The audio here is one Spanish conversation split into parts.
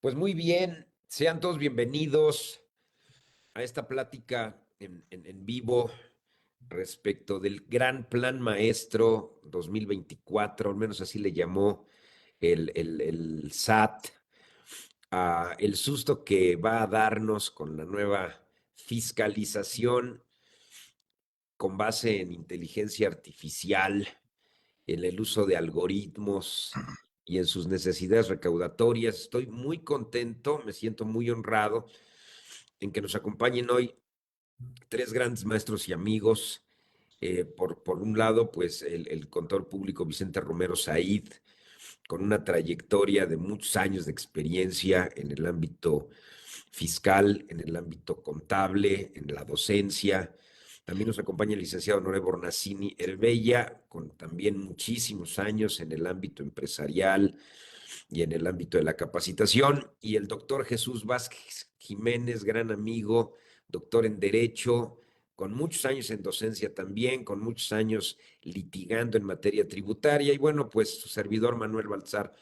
Pues muy bien, sean todos bienvenidos a esta plática en vivo respecto del Gran Plan Maestro 2024, al menos así le llamó el SAT, a el susto que va a darnos con la nueva fiscalización con base en inteligencia artificial, en el uso de algoritmos y en sus necesidades recaudatorias. Estoy muy contento, me siento muy honrado en que nos acompañen hoy tres grandes maestros y amigos. Por un lado, pues el contador público Vicente Romero Said, con una trayectoria de muchos años de experiencia en el ámbito fiscal, en el ámbito contable, en la docencia. También nos acompaña el licenciado Honoré Bornacini Herbella, con también muchísimos años en el ámbito empresarial y en el ámbito de la capacitación. Y el doctor Jesús Vázquez Jiménez, gran amigo, doctor en Derecho, con muchos años en docencia también, con muchos años litigando en materia tributaria. Y bueno, pues su servidor Manuel Baltzar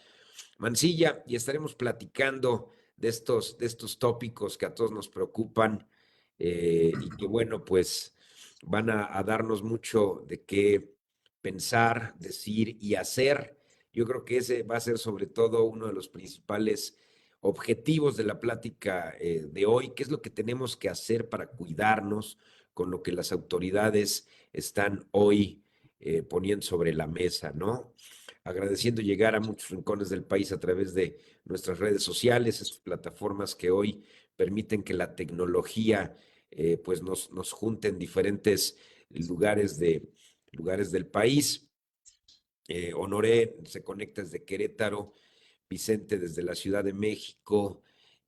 Mancilla, y estaremos platicando de estos tópicos que a todos nos preocupan y que bueno, pues van a darnos mucho de qué pensar, decir y hacer. Yo creo que ese va a ser sobre todo uno de los principales objetivos de la plática de hoy. ¿Qué es lo que tenemos que hacer para cuidarnos con lo que las autoridades están hoy poniendo sobre la mesa, ¿no? Agradeciendo llegar a muchos rincones del país a través de nuestras redes sociales, estas plataformas que hoy permiten que la tecnología pues nos junte en diferentes lugares, lugares del país. Honoré se conecta desde Querétaro, Vicente desde la Ciudad de México,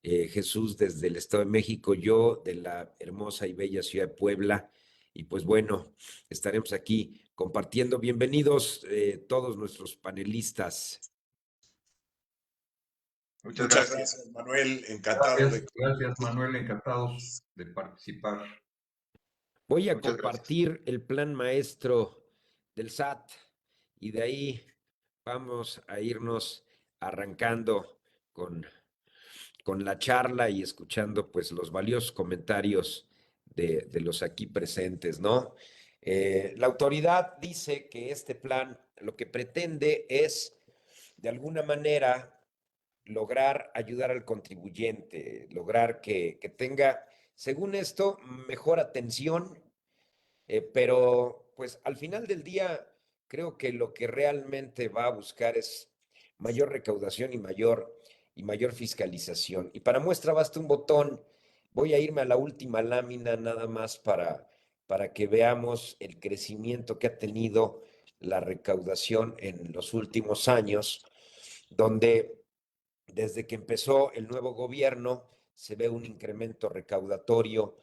Jesús desde el Estado de México, yo de la hermosa y bella ciudad de Puebla. Y pues bueno, estaremos aquí compartiendo. Bienvenidos todos nuestros panelistas. Muchas Muchas gracias. gracias, Manuel. Encantado de... Gracias, Manuel. Encantados de participar. Voy a Muchas gracias. compartir el plan maestro del SAT y de ahí vamos a irnos arrancando con, con la charla y escuchando pues los valiosos comentarios de los aquí presentes, ¿no? La autoridad dice que este plan lo que pretende es de alguna manera lograr ayudar al contribuyente, lograr que tenga, según esto, mejor atención, pero pues al final del día creo que lo que realmente va a buscar es mayor recaudación y mayor fiscalización. Y para muestra basta un botón. Voy a irme a la última lámina nada más para que veamos el crecimiento que ha tenido la recaudación en los últimos años, donde desde que empezó el nuevo gobierno se ve un incremento recaudatorio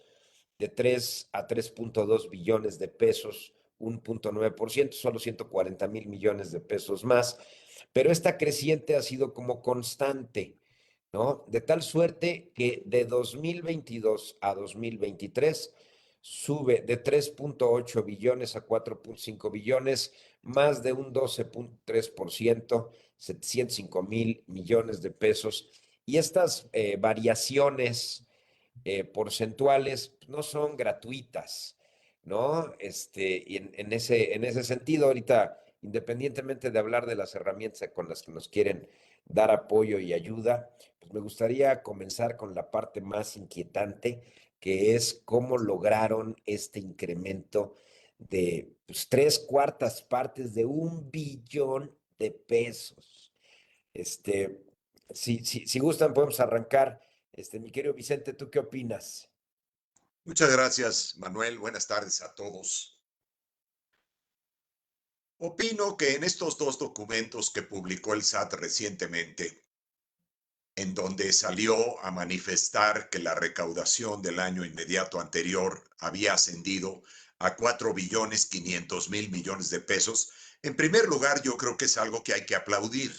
de 3 a 3.2 billones de pesos, 1.9%, solo 140,000 millones de pesos más, pero esta creciente ha sido como constante, ¿no? De tal suerte que de 2022 a 2023 sube de 3.8 billones a 4.5 billones, más de un 12.3%, 705,000 millones de pesos. Y estas variaciones porcentuales no son gratuitas, ¿no? Y en ese sentido, ahorita, independientemente de hablar de las herramientas con las que nos quieren dar apoyo y ayuda, pues me gustaría comenzar con la parte más inquietante, que es cómo lograron este incremento de pues, 3/4 partes de 1 billón de pesos. Este, si gustan, podemos arrancar. Mi querido Vicente, ¿tú qué opinas? Muchas gracias, Manuel. Buenas tardes a todos. Opino que en estos dos documentos que publicó el SAT recientemente, en donde salió a manifestar que la recaudación del año inmediato anterior había ascendido a 4.500.000 millones de pesos, en primer lugar, yo creo que es algo que hay que aplaudir,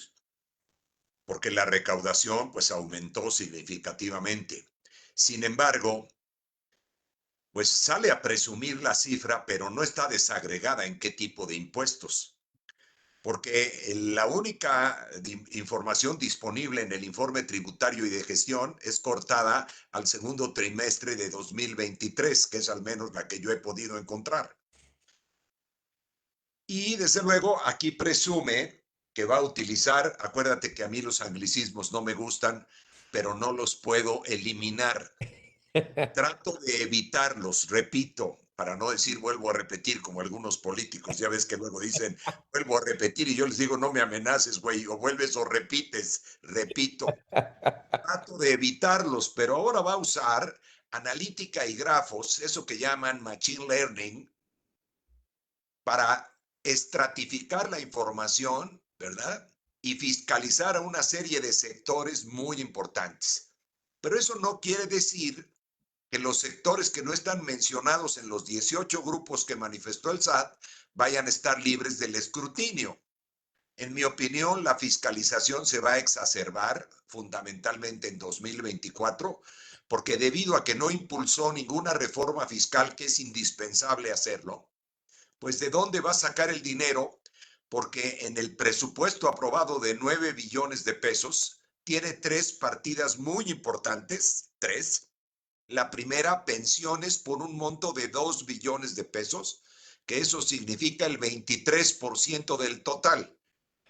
porque la recaudación pues aumentó significativamente. Sin embargo, pues sale a presumir la cifra, pero no está desagregada en qué tipo de impuestos. porque la única información disponible en el informe tributario y de gestión es cortada al segundo trimestre de 2023, que es al menos la que yo he podido encontrar. Y desde luego aquí presume que va a utilizar, acuérdate que a mí los anglicismos no me gustan, pero no los puedo eliminar. Trato de evitarlos, repito, para no decir vuelvo a repetir como algunos políticos, ya ves que luego dicen vuelvo a repetir y yo les digo no me amenaces, güey, o vuelves o repites, repito. Trato de evitarlos, pero ahora va a usar analítica y grafos, eso que llaman machine learning, para estratificar la información, ¿verdad? Y fiscalizar a una serie de sectores muy importantes. Pero eso no quiere decir que los sectores que no están mencionados en los 18 grupos que manifestó el SAT vayan a estar libres del escrutinio. En mi opinión, la fiscalización se va a exacerbar fundamentalmente en 2024, porque debido a que no impulsó ninguna reforma fiscal, que es indispensable hacerlo, pues ¿de dónde va a sacar el dinero? Porque en el presupuesto aprobado de 9 billones de pesos, tiene 3 partidas muy importantes, 3. La primera, pensiones por un monto de 2 billones de pesos, que eso significa el 23% del total.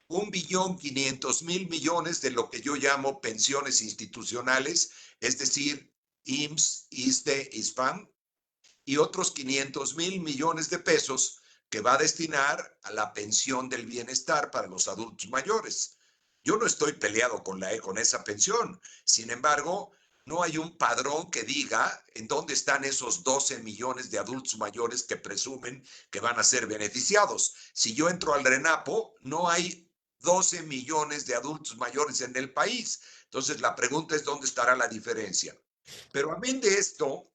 1.500.000.000.000 de lo que yo llamo pensiones institucionales, es decir, IMSS, ISSSTE, ISPAM, y otros 500.000 millones de pesos que va a destinar a la pensión del bienestar para los adultos mayores. Yo no estoy peleado con esa pensión. Sin embargo, no hay un padrón que diga en dónde están esos 12 millones de adultos mayores que presumen que van a ser beneficiados. Si yo entro al RENAPO, no hay 12 millones de adultos mayores en el país. Entonces, la pregunta es dónde estará la diferencia. Pero amén de esto,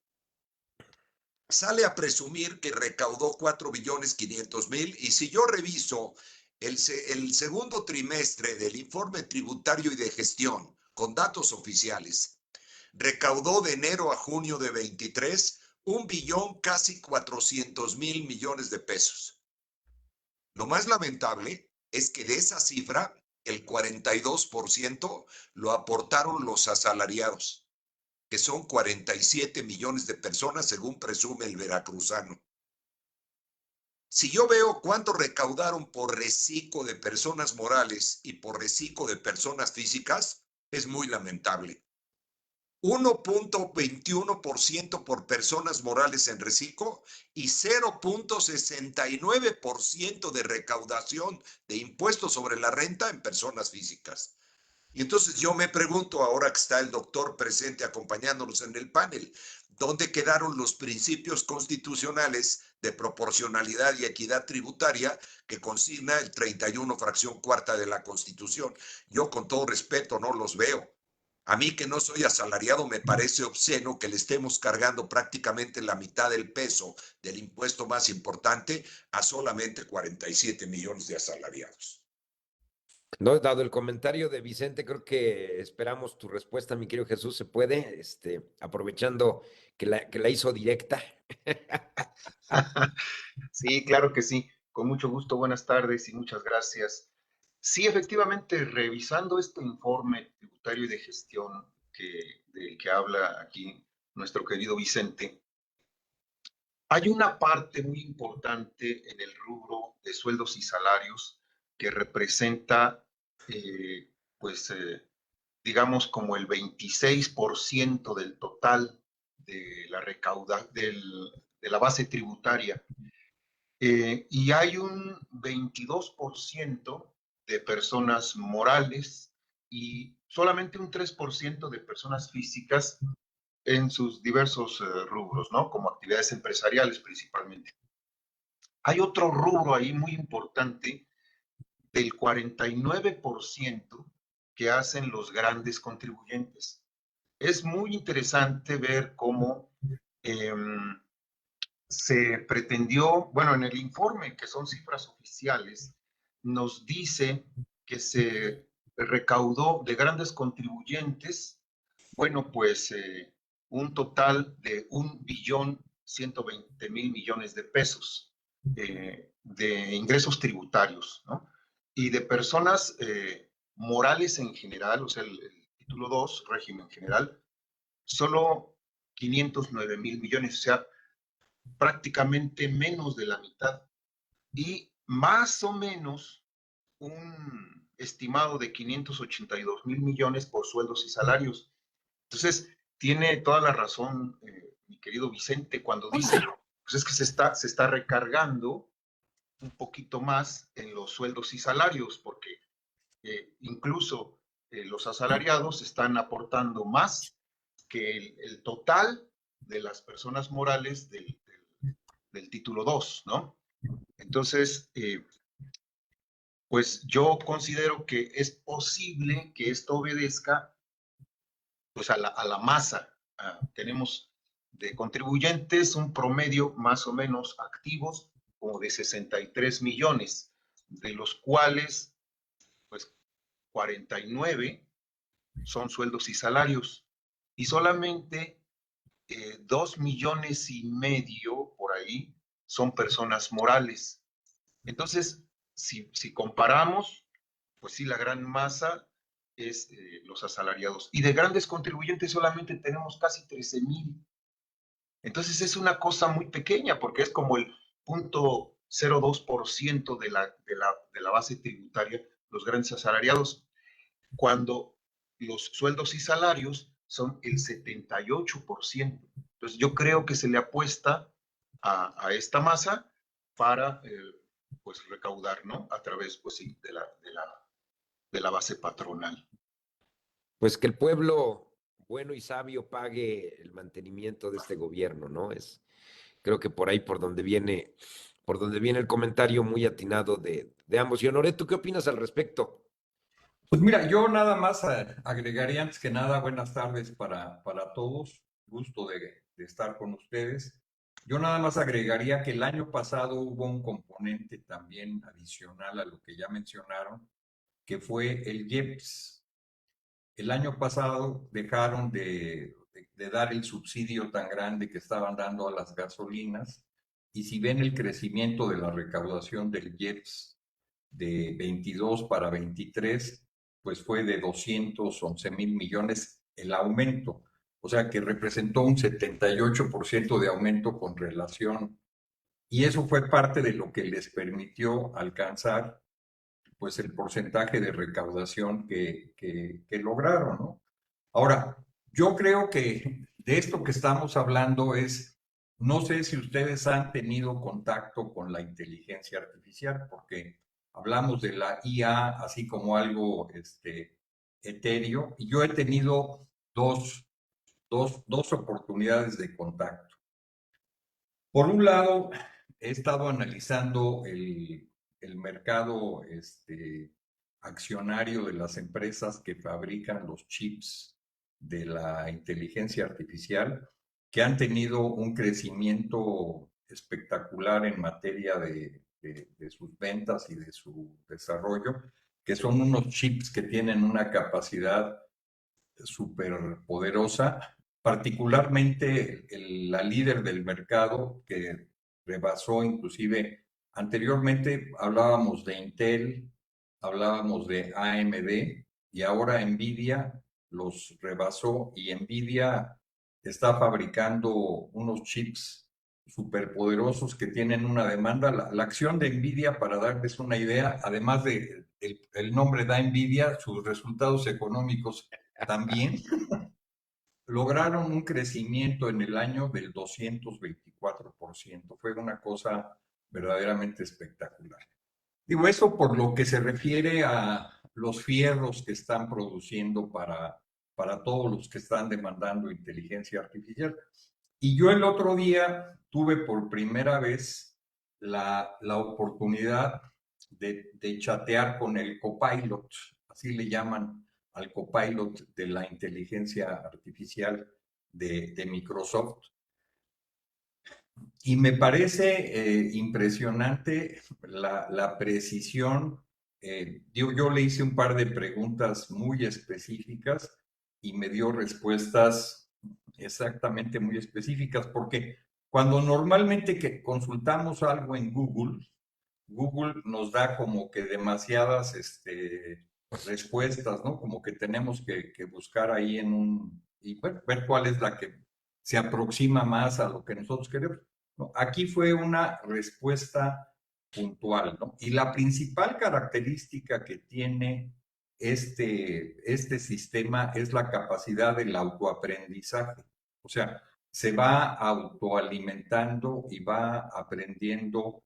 sale a presumir que recaudó 4.500.000.000, y si yo reviso el segundo trimestre del informe tributario y de gestión con datos oficiales, recaudó de enero a junio de 23 1.000.000.000, casi 400.000 millones de pesos. Lo más lamentable es que de esa cifra, el 42% lo aportaron los asalariados, que son 47 millones de personas, según presume el veracruzano. Si yo veo cuánto recaudaron por reciclo de personas morales y por reciclo de personas físicas, es muy lamentable. 1.21% por personas morales en reciclo y 0.69% de recaudación de impuestos sobre la renta en personas físicas. Y entonces yo me pregunto, ahora que está el doctor presente acompañándonos en el panel, ¿dónde quedaron los principios constitucionales de proporcionalidad y equidad tributaria que consigna el 31 fracción cuarta de la Constitución? Yo, con todo respeto, no los veo. A mí, que no soy asalariado, me parece obsceno que le estemos cargando prácticamente la mitad del peso del impuesto más importante a solamente 47 millones de asalariados. No, dado el comentario de Vicente, creo que esperamos tu respuesta, mi querido Jesús. ¿Se puede? Aprovechando que la hizo directa. Sí, claro que sí. Con mucho gusto. Buenas tardes y muchas gracias. Sí, efectivamente, revisando este informe tributario y de gestión del que habla aquí nuestro querido Vicente, hay una parte muy importante en el rubro de sueldos y salarios que representa, digamos, como el 26% del total de la de la base tributaria. Y hay un 22% de personas morales y solamente un 3% de personas físicas en sus diversos rubros, ¿no? Como actividades empresariales principalmente. Hay otro rubro ahí muy importante del 49% que hacen los grandes contribuyentes. Es muy interesante ver cómo se pretendió, bueno, en el informe, que son cifras oficiales, nos dice que se recaudó de grandes contribuyentes, bueno, pues un total de 1.120.000.000.000 de pesos de ingresos tributarios, ¿no? y de personas morales en general, o sea, el título 2, régimen general, solo 509,000 millones, o sea, prácticamente menos de la mitad. Y más o menos un estimado de 582,000 millones por sueldos y salarios. Entonces, tiene toda la razón mi querido Vicente cuando dice, pues es que se está recargando un poquito más en los sueldos y salarios, porque incluso los asalariados están aportando más que el total de las personas morales del título 2, ¿no? Entonces, pues yo considero que es posible que esto obedezca pues a la masa. Tenemos de contribuyentes un promedio más o menos activos como de 63 millones, de los cuales pues 49 son sueldos y salarios y solamente 2,5 millones por ahí son personas morales. Entonces, si comparamos, pues sí, la gran masa es los asalariados. Y de grandes contribuyentes solamente tenemos casi 13,000. Entonces es una cosa muy pequeña porque es como el 0.02% de la base tributaria, los grandes asalariados, cuando los sueldos y salarios son el 78%. Entonces yo creo que se le apuesta a esta masa para pues recaudar, ¿no? A través, pues sí, de la base patronal. Pues que el pueblo bueno y sabio pague el mantenimiento de este gobierno, ¿no? Creo que por ahí por donde viene el comentario muy atinado de ambos. Y Honoré, ¿tú qué opinas al respecto? Pues mira, yo nada más agregaría antes que nada buenas tardes para todos, gusto de estar con ustedes. Yo nada más agregaría que el año pasado hubo un componente también adicional a lo que ya mencionaron, que fue el IEPS. El año pasado dejaron de dar el subsidio tan grande que estaban dando a las gasolinas, y si ven el crecimiento de la recaudación del IEPS de 22 para 23, pues fue de 211,000 millones el aumento, o sea que representó un 78% de aumento con relación, y eso fue parte de lo que les permitió alcanzar pues el porcentaje de recaudación que lograron, ¿no? Ahora, yo creo que de esto que estamos hablando es, no sé si ustedes han tenido contacto con la inteligencia artificial, porque hablamos de la IA así como algo etéreo, y yo he tenido dos oportunidades de contacto. Por un lado, he estado analizando el mercado accionario de las empresas que fabrican los chips de la inteligencia artificial, que han tenido un crecimiento espectacular en materia de sus ventas y de su desarrollo, que son unos chips que tienen una capacidad súper poderosa, particularmente la líder del mercado que rebasó inclusive, anteriormente hablábamos de Intel, hablábamos de AMD y ahora Nvidia los rebasó, y Nvidia está fabricando unos chips superpoderosos que tienen una demanda. La acción de Nvidia, para darles una idea, además de el nombre da Nvidia, sus resultados económicos también lograron un crecimiento en el año del 224%. Fue una cosa verdaderamente espectacular. Digo eso por lo que se refiere a los fierros que están produciendo para todos los que están demandando inteligencia artificial. Y yo el otro día tuve por primera vez la oportunidad de chatear con el Copilot, así le llaman al Copilot de la inteligencia artificial de Microsoft. Y me parece impresionante la precisión. Yo le hice un par de preguntas muy específicas y me dio respuestas exactamente muy específicas, porque cuando normalmente que consultamos algo en Google, Google nos da como que demasiadas respuestas, ¿no? Como que tenemos que buscar ahí y bueno, ver cuál es la que se aproxima más a lo que nosotros queremos, ¿no? Aquí fue una respuesta puntual, ¿no? Y la principal característica que tiene este sistema es la capacidad del autoaprendizaje. O sea, se va autoalimentando y va aprendiendo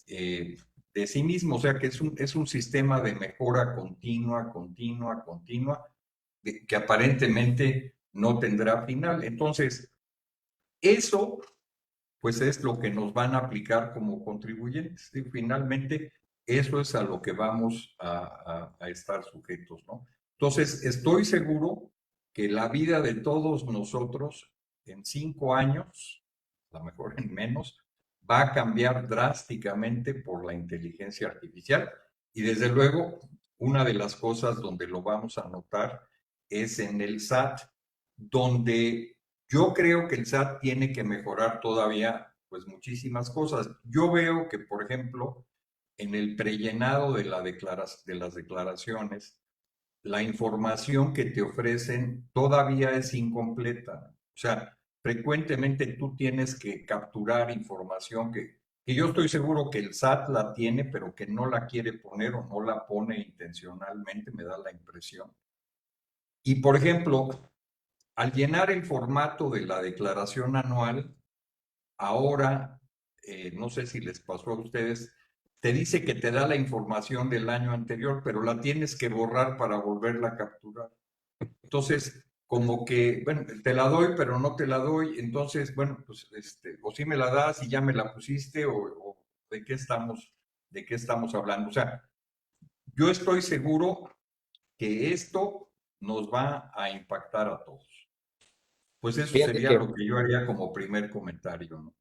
de sí mismo, o sea que es un sistema de mejora continua, continua, continua, que aparentemente no tendrá final. Entonces, eso pues es lo que nos van a aplicar como contribuyentes. Y finalmente, eso es a lo que vamos a estar sujetos, ¿no? Entonces, estoy seguro que la vida de todos nosotros en 5 años, a lo mejor en menos, va a cambiar drásticamente por la inteligencia artificial. Y desde luego, una de las cosas donde lo vamos a notar es en el SAT, donde yo creo que el SAT tiene que mejorar todavía pues muchísimas cosas. Yo veo que, por ejemplo, en el prellenado de las declaraciones, la información que te ofrecen todavía es incompleta. O sea, frecuentemente tú tienes que capturar información que yo estoy seguro que el SAT la tiene, pero que no la quiere poner o no la pone intencionalmente, me da la impresión. Y, por ejemplo, al llenar el formato de la declaración anual, ahora, no sé si les pasó a ustedes, te dice que te da la información del año anterior, pero la tienes que borrar para volverla a capturar. Entonces, como que, bueno, te la doy, pero no te la doy. Entonces, bueno, pues, o sí me la das y ya me la pusiste, o de qué estamos hablando. O sea, yo estoy seguro que esto nos va a impactar a todos. Pues eso Fíjate sería que, lo que yo haría como primer comentario, ¿no?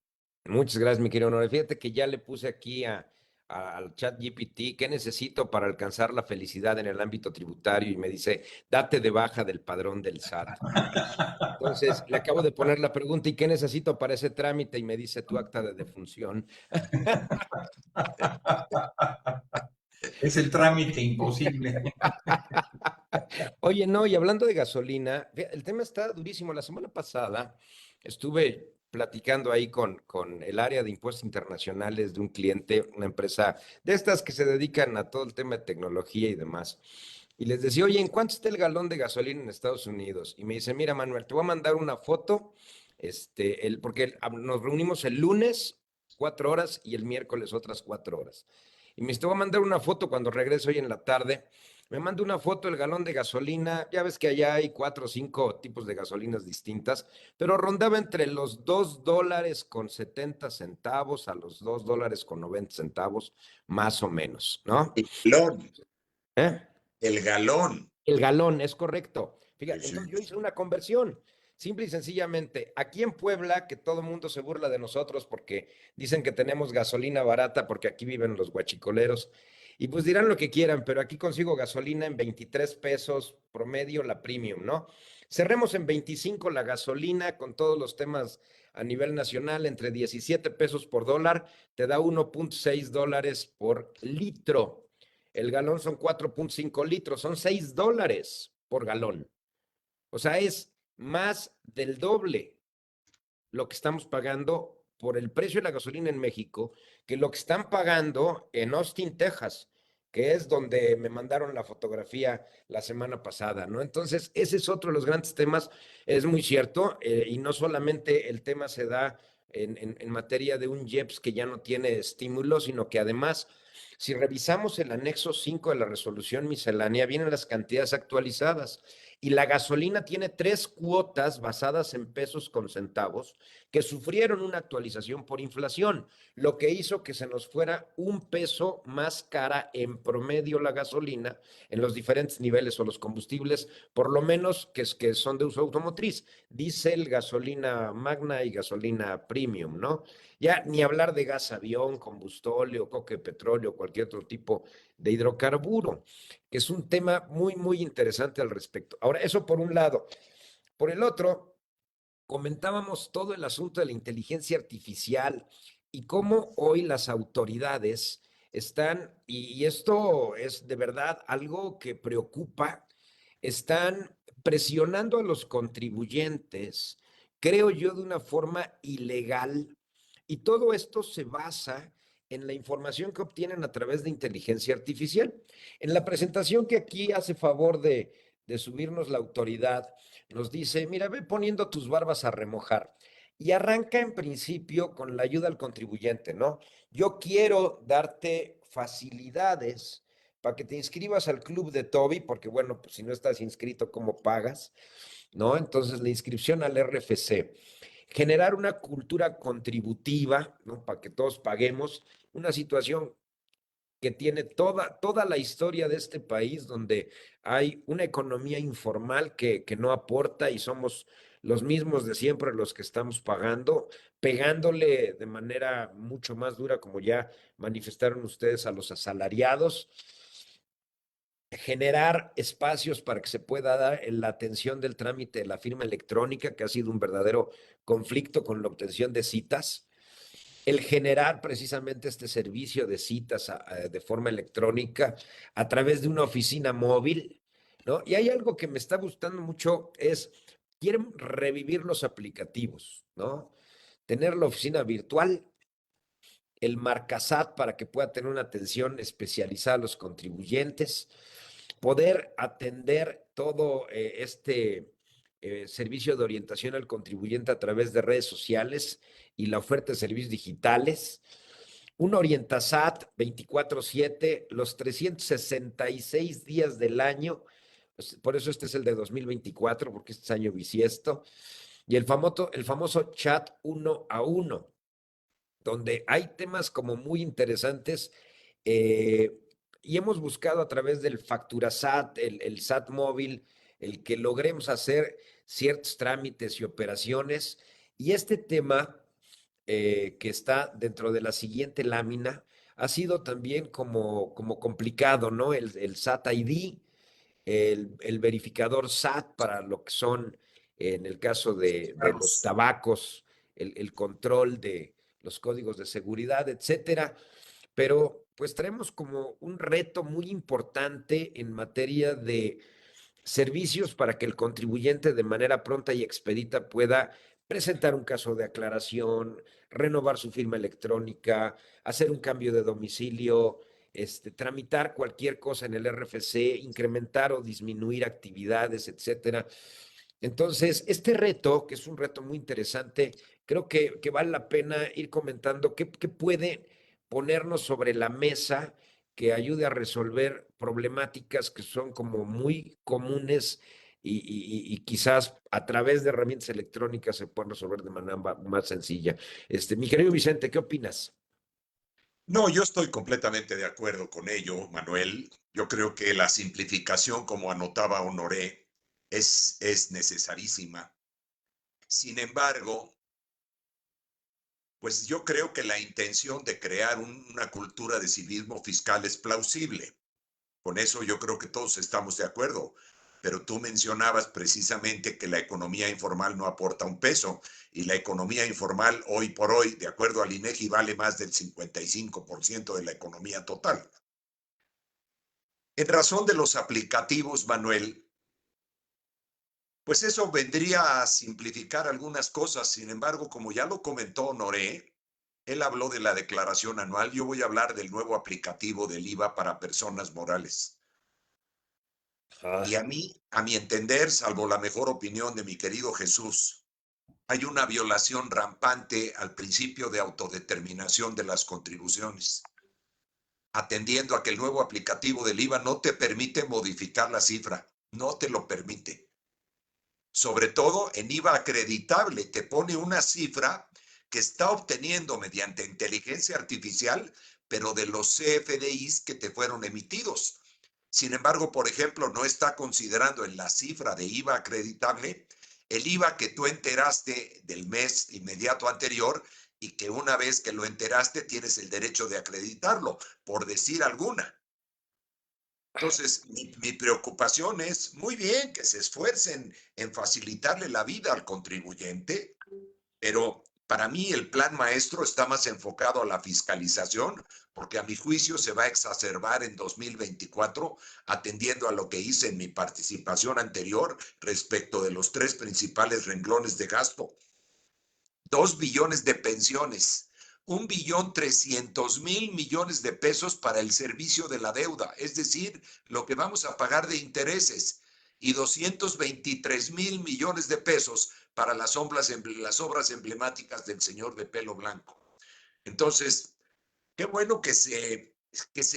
muchas gracias, mi querido Honor. Fíjate que ya le puse aquí al chat GPT qué necesito para alcanzar la felicidad en el ámbito tributario y me dice, date de baja del padrón del SAT. Entonces, le acabo de poner la pregunta, ¿y qué necesito para ese trámite? Y me dice tu acta de defunción. Es el trámite imposible. Oye, no, y hablando de gasolina, el tema está durísimo. La semana pasada estuve platicando ahí con el área de impuestos internacionales de un cliente, una empresa de estas que se dedican a todo el tema de tecnología y demás. Y les decía, oye, ¿en cuánto está el galón de gasolina en Estados Unidos? Y me dice, mira, Manuel, te voy a mandar una foto, porque nos reunimos el lunes 4 horas y el miércoles otras 4 horas. Y me dice, te voy a mandar una foto cuando regreso hoy en la tarde. Me manda una foto del galón de gasolina. Ya ves que allá hay 4 o 5 tipos de gasolinas distintas, pero rondaba entre los $2.70 a los $2.90, más o menos, ¿no? El galón, ¿Eh? el galón. El galón, es correcto. Sí, Fíjate, sí. entonces yo hice una conversión. Simple y sencillamente, aquí en Puebla, que todo el mundo se burla de nosotros porque dicen que tenemos gasolina barata porque aquí viven los guachicoleros. Y pues dirán lo que quieran, pero aquí consigo gasolina en 23 pesos promedio, la premium, ¿no? Cerremos en 25 la gasolina con todos los temas a nivel nacional, entre 17 pesos por dólar, te da $1.6 por litro. El galón son 4.5 litros, son $6 por galón. O sea, es más del doble lo que estamos pagando por el precio de la gasolina en México que lo que están pagando en Austin, Texas, que es donde me mandaron la fotografía la semana pasada, ¿no? Entonces, ese es otro de los grandes temas, es muy cierto, y no solamente el tema se da en materia de un IEPS que ya no tiene estímulo, sino que además, si revisamos el anexo 5 de la resolución miscelánea, vienen las cantidades actualizadas. Y la gasolina tiene 3 cuotas basadas en pesos con centavos que sufrieron una actualización por inflación, lo que hizo que se nos fuera $1 más cara en promedio la gasolina en los diferentes niveles o los combustibles, por lo menos que son de uso automotriz, diésel, gasolina magna y gasolina premium, ¿no? Ya ni hablar de gas avión, combustóleo, coque de petróleo, cualquier otro tipo de hidrocarburo, que es un tema muy, muy interesante al respecto. Ahora, eso por un lado. Por el otro, comentábamos todo el asunto de la inteligencia artificial y cómo hoy las autoridades y esto es de verdad algo que preocupa, están presionando a los contribuyentes, creo yo, de una forma ilegal, y todo esto se basa en la información que obtienen a través de inteligencia artificial. En la presentación que aquí hace favor de subirnos la autoridad, nos dice, mira, ve poniendo tus barbas a remojar. Y arranca en principio con la ayuda al contribuyente, ¿no? Yo quiero darte facilidades para que te inscribas al club de Toby, porque bueno, pues si no estás inscrito, ¿cómo pagas? ¿No? Entonces la inscripción al RFC. Generar una cultura contributiva, ¿no? Para que todos paguemos, una situación que tiene toda la historia de este país, donde hay una economía informal que no aporta y somos los mismos de siempre los que estamos pagando, pegándole de manera mucho más dura, como ya manifestaron ustedes, a los asalariados, generar espacios para que se pueda dar la atención del trámite de la firma electrónica, que ha sido un verdadero conflicto con la obtención de citas, el generar precisamente este servicio de citas de forma electrónica a través de una oficina móvil, ¿no? Y hay algo que me está gustando mucho, quieren revivir los aplicativos, ¿no? Tener la oficina virtual, el Marcasat para que pueda tener una atención especializada a los contribuyentes, poder atender todo este servicio de orientación al contribuyente a través de redes sociales y la oferta de servicios digitales, un Orientasat 24/7, los 366 días del año, por eso este es el de 2024, porque este es año bisiesto, y el famoso chat 1 a 1, donde hay temas como muy interesantes, y hemos buscado a través del Facturasat, el SAT móvil, el que logremos hacer ciertos trámites y operaciones. Y este tema que está dentro de la siguiente lámina ha sido también como complicado, ¿no? El SAT ID, el verificador SAT para lo que son, en el caso de los tabacos, el control de los códigos de seguridad, etcétera. Pero pues traemos como un reto muy importante en materia de servicios para que el contribuyente de manera pronta y expedita pueda presentar un caso de aclaración, renovar su firma electrónica, hacer un cambio de domicilio, tramitar cualquier cosa en el RFC, incrementar o disminuir actividades, etcétera. Entonces, este reto, que es un reto muy interesante, creo que vale la pena ir comentando qué puede ponernos sobre la mesa que ayude a resolver problemáticas que son como muy comunes y quizás a través de herramientas electrónicas se puedan resolver de manera más sencilla. Mi querido Vicente, ¿qué opinas? No, yo estoy completamente de acuerdo con ello, Manuel. Yo creo que la simplificación, como anotaba Honoré, es necesarísima. Sin embargo, pues yo creo que la intención de crear una cultura de civismo fiscal es plausible. Con eso yo creo que todos estamos de acuerdo. Pero tú mencionabas precisamente que la economía informal no aporta un peso y la economía informal hoy por hoy, de acuerdo al INEGI, vale más del 55% de la economía total. En razón de los aplicativos, Manuel, pues eso vendría a simplificar algunas cosas. Sin embargo, como ya lo comentó Honoré, él habló de la declaración anual. Yo voy a hablar del nuevo aplicativo del IVA para personas morales. Ah, Y a mi entender, salvo la mejor opinión de mi querido Jesús, hay una violación rampante al principio de autodeterminación de las contribuciones, atendiendo a que el nuevo aplicativo del IVA no te permite modificar la cifra, no te lo permite. Sobre todo en IVA acreditable, te pone una cifra que está obteniendo mediante inteligencia artificial, pero de los CFDIs que te fueron emitidos. Sin embargo, por ejemplo, no está considerando en la cifra de IVA acreditable el IVA que tú enteraste del mes inmediato anterior y que una vez que lo enteraste tienes el derecho de acreditarlo, por decir alguna. Entonces, mi preocupación es, muy bien, que se esfuercen en facilitarle la vida al contribuyente, pero Para mí el plan maestro está más enfocado a la fiscalización, porque a mi juicio se va a exacerbar en 2024, atendiendo a lo que hice en mi participación anterior respecto de los 3 principales renglones de gasto. 2 billones de pensiones, 1.300.000.000.000 de pesos para el servicio de la deuda, es decir, lo que vamos a pagar de intereses, y 223.000.000.000 de pesos para las obras emblemáticas del señor de pelo blanco. Entonces, qué bueno que se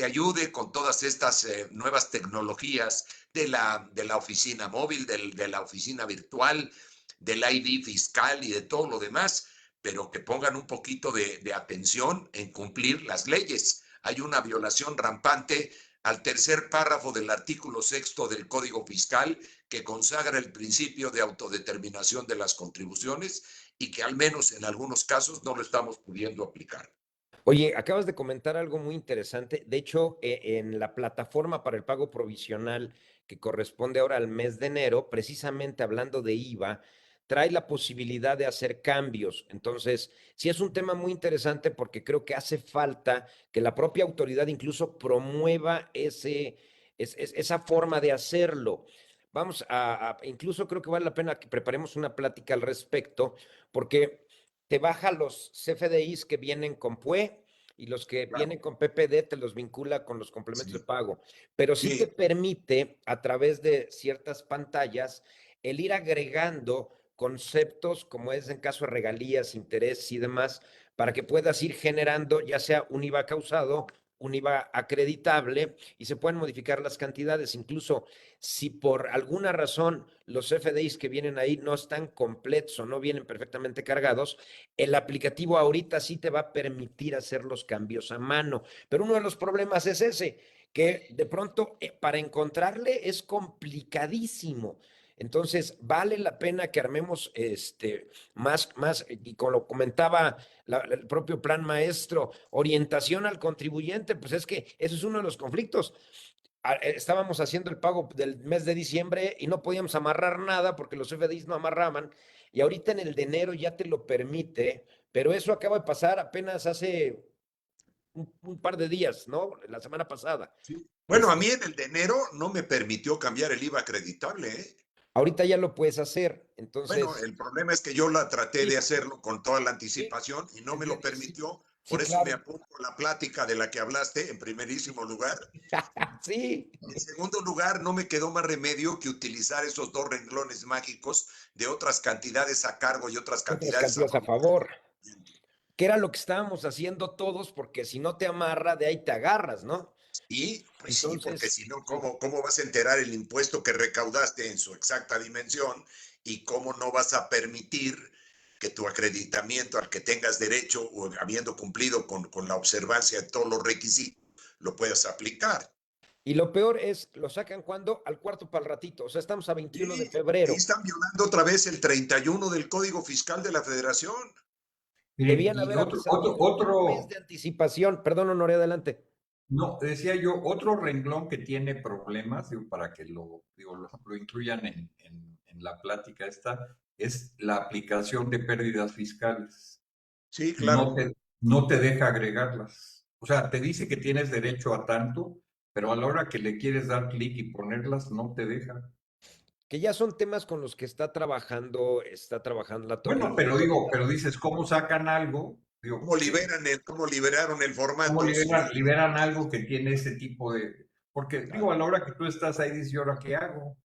ayude con todas estas nuevas tecnologías de la oficina móvil, de la oficina virtual, del ID fiscal y de todo lo demás, pero que pongan un poquito de atención en cumplir las leyes. Hay una violación rampante al tercer párrafo del artículo 6º del Código Fiscal, que consagra el principio de autodeterminación de las contribuciones y que al menos en algunos casos no lo estamos pudiendo aplicar. Oye, acabas de comentar algo muy interesante. De hecho, en la plataforma para el pago provisional que corresponde ahora al mes de enero, precisamente hablando de IVA, trae la posibilidad de hacer cambios. Entonces, sí es un tema muy interesante porque creo que hace falta que la propia autoridad incluso promueva esa forma de hacerlo. Vamos incluso creo que vale la pena que preparemos una plática al respecto, porque te baja los CFDIs que vienen con PUE y los que Claro. vienen con PPD te los vincula con los complementos de pago, pero sí Sí. te permite a través de ciertas pantallas el ir agregando conceptos como es en caso de regalías, intereses y demás, para que puedas ir generando ya sea un IVA causado, un IVA acreditable y se pueden modificar las cantidades. Incluso si por alguna razón los FDIs que vienen ahí no están completos o no vienen perfectamente cargados, el aplicativo ahorita sí te va a permitir hacer los cambios a mano. Pero uno de los problemas es ese, que de pronto para encontrarle es complicadísimo. Entonces, vale la pena que armemos más, y como lo comentaba el propio plan maestro, orientación al contribuyente, pues es que eso es uno de los conflictos. Estábamos haciendo el pago del mes de diciembre y no podíamos amarrar nada porque los FDIs no amarraban, y ahorita en el de enero ya te lo permite, pero eso acaba de pasar apenas hace un par de días, ¿no? La semana pasada. Sí. Bueno, a mí en el de enero no me permitió cambiar el IVA acreditable, ¿eh? Ahorita ya lo puedes hacer, Bueno, entonces. el problema es que yo la traté Sí, de hacerlo con toda la sí, anticipación y no me lo permitió. sí, Por eso me claro. apunto a la plática de la que hablaste en primerísimo lugar. Sí. En segundo lugar, no me quedó más remedio que utilizar esos 2 renglones mágicos de otras cantidades a cargo y otras Otras cantidades a cantidades a favor. favor, que era lo que estábamos haciendo todos, porque si no te amarra, de ahí te agarras, ¿no? Y pues sí, porque Entonces, si no, ¿cómo vas a enterar el impuesto que recaudaste en su exacta dimensión? Y cómo no vas a permitir que tu acreditamiento al que tengas derecho o habiendo cumplido con la observancia de todos los requisitos, lo puedas aplicar. y lo peor es, lo sacan cuando al cuarto para el ratito, o sea, estamos a 21 de Y ahí febrero. están violando otra vez el 31 del Código Fiscal de la Federación. Miren, Debían y haber avisado con un mes de anticipación. Perdón, Honoré, adelante. no, decía yo, otro renglón que tiene problemas, digo, para que lo incluyan en la plática esta, es la aplicación de pérdidas fiscales. Sí, No claro. no te deja agregarlas. O sea, te dice que tienes derecho a tanto, pero a la hora que le quieres dar clic y ponerlas, no te deja. Que ya son temas con los que está trabajando la Bueno, la autoridad. pero dices, ¿cómo sacan algo? Digo, ¿Cómo liberaron el ¿cómo formato? Sí, liberan algo que tiene ese tipo de... Porque digo, a la hora que tú estás ahí, dices, ¿y ahora qué hago?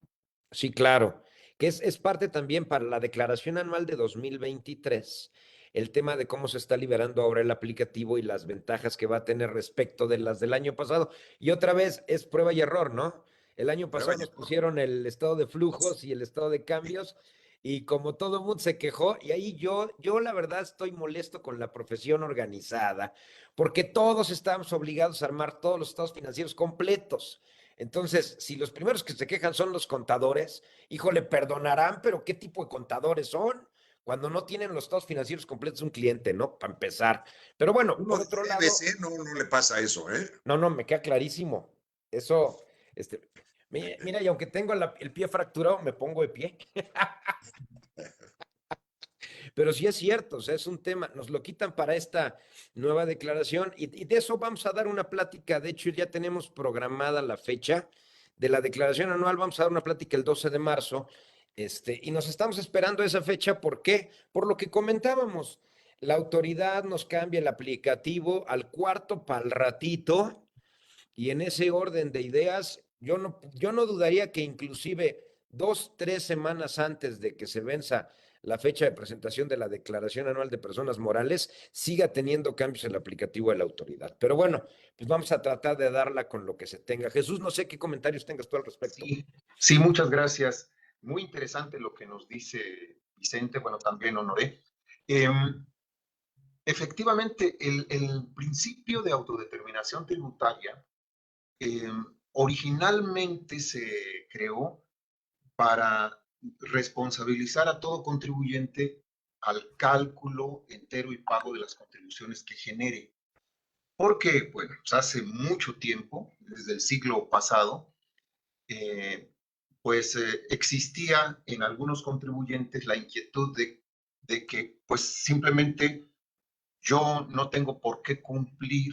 Sí, claro, que es parte también para la declaración anual de 2023, el tema de cómo se está liberando ahora el aplicativo y las ventajas que va a tener respecto de las del año pasado. Y otra vez es prueba y error, ¿no? El año pero pasado nos pusieron el estado de flujos y el estado de sí, cambios, y como todo el mundo se quejó, y ahí yo la verdad estoy molesto con la profesión organizada, porque todos estamos obligados a armar todos los estados financieros completos. Entonces, si los primeros que se quejan son los contadores, híjole, perdonarán, pero ¿qué tipo de contadores son? Cuando no tienen los estados financieros completos un cliente, ¿no? Para empezar. Pero bueno, uno por de otro lado, CBC no le pasa eso, ¿eh? no, me queda clarísimo. Eso, mira, y aunque tengo el pie fracturado, me pongo de pie. Pero sí es cierto, o sea, es un tema, nos lo quitan para esta nueva declaración y de eso vamos a dar una plática. De hecho, ya tenemos programada la fecha de la declaración anual, vamos a dar una plática el 12 de marzo, y nos estamos esperando esa fecha. ¿Por qué? Por lo que comentábamos, la autoridad nos cambia el aplicativo al cuarto para el ratito. Y en ese orden de ideas, yo no dudaría que inclusive 2, 3 semanas antes de que se venza la fecha de presentación de la Declaración Anual de Personas Morales, siga teniendo cambios en el aplicativo de la autoridad. Pero bueno, pues vamos a tratar de darla con lo que se tenga. Jesús, no sé qué comentarios tengas tú al respecto. Sí, sí, muchas gracias. Muy interesante lo que nos dice Vicente, bueno, también Honoré. Efectivamente, el principio de autodeterminación tributaria originalmente se creó para responsabilizar a todo contribuyente al cálculo entero y pago de las contribuciones que genere. Porque, bueno, pues hace mucho tiempo, desde el siglo pasado, existía en algunos contribuyentes la inquietud de que pues simplemente yo no tengo por qué cumplir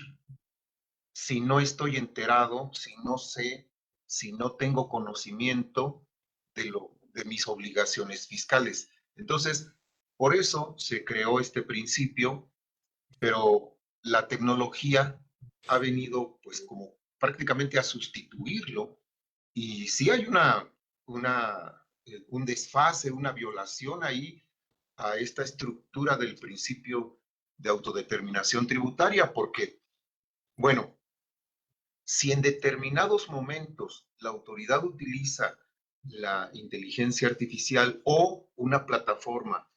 si no estoy enterado, si no sé, si no tengo conocimiento de mis obligaciones fiscales. Entonces, por eso se creó este principio, pero la tecnología ha venido pues como prácticamente a sustituirlo y sí hay un desfase, una violación ahí a esta estructura del principio de autodeterminación tributaria, porque, bueno, si en determinados momentos la autoridad utiliza la inteligencia artificial o una plataforma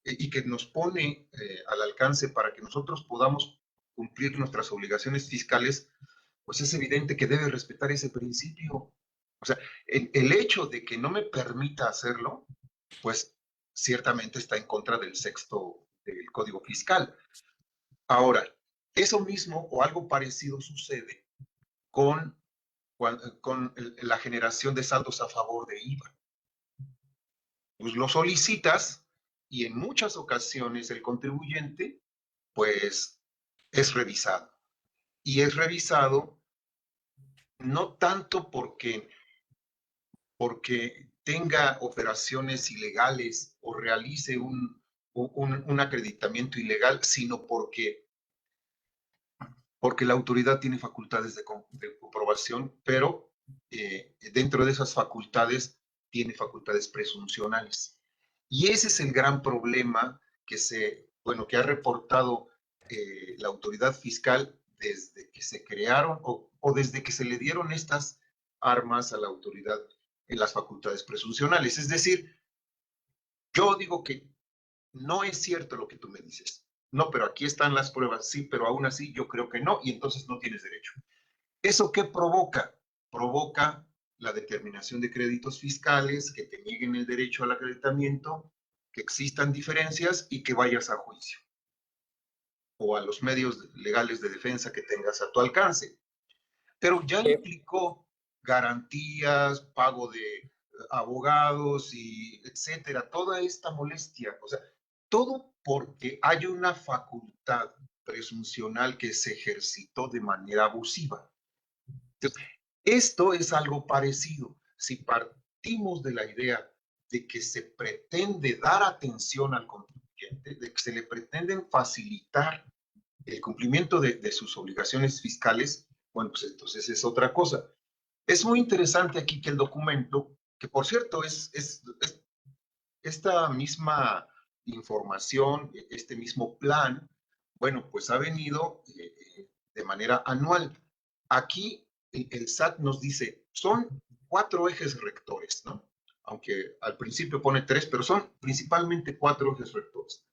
y que nos pone al alcance para que nosotros podamos cumplir nuestras obligaciones fiscales, pues es evidente que debe respetar ese principio. O sea, el hecho de que no me permita hacerlo, pues ciertamente está en contra del sexto del Código Fiscal. Ahora, eso mismo o algo parecido sucede con, con la generación de saldos a favor de IVA. Pues lo solicitas y en muchas ocasiones el contribuyente, pues, es revisado. Y es revisado no tanto porque tenga operaciones ilegales o realice un acreditamiento ilegal, sino porque la autoridad tiene facultades de comprobación, pero dentro de esas facultades tiene facultades presuncionales. Y ese es el gran problema que ha reportado la autoridad fiscal desde que se crearon o desde que se le dieron estas armas a la autoridad en las facultades presuncionales. Es decir, yo digo que no es cierto lo que tú me dices. No, pero aquí están las pruebas, sí, pero aún así yo creo que no, y entonces no tienes derecho. ¿Eso qué provoca? Provoca la determinación de créditos fiscales, que te nieguen el derecho al acreditamiento, que existan diferencias y que vayas a juicio o a los medios legales de defensa que tengas a tu alcance. Pero ya implicó garantías, pago de abogados y etcétera, toda esta molestia, o sea, todo porque hay una facultad presuncional que se ejercitó de manera abusiva. Entonces, esto es algo parecido. Si partimos de la idea de que se pretende dar atención al contribuyente, de que se le pretenden facilitar el cumplimiento de sus obligaciones fiscales, bueno, pues entonces es otra cosa. Es muy interesante aquí que el documento, que por cierto es esta misma información, este mismo plan, bueno, pues ha venido de manera anual. Aquí el SAT nos dice, son 4 ejes rectores, ¿no? Aunque al principio pone 3, pero son principalmente 4 ejes rectores.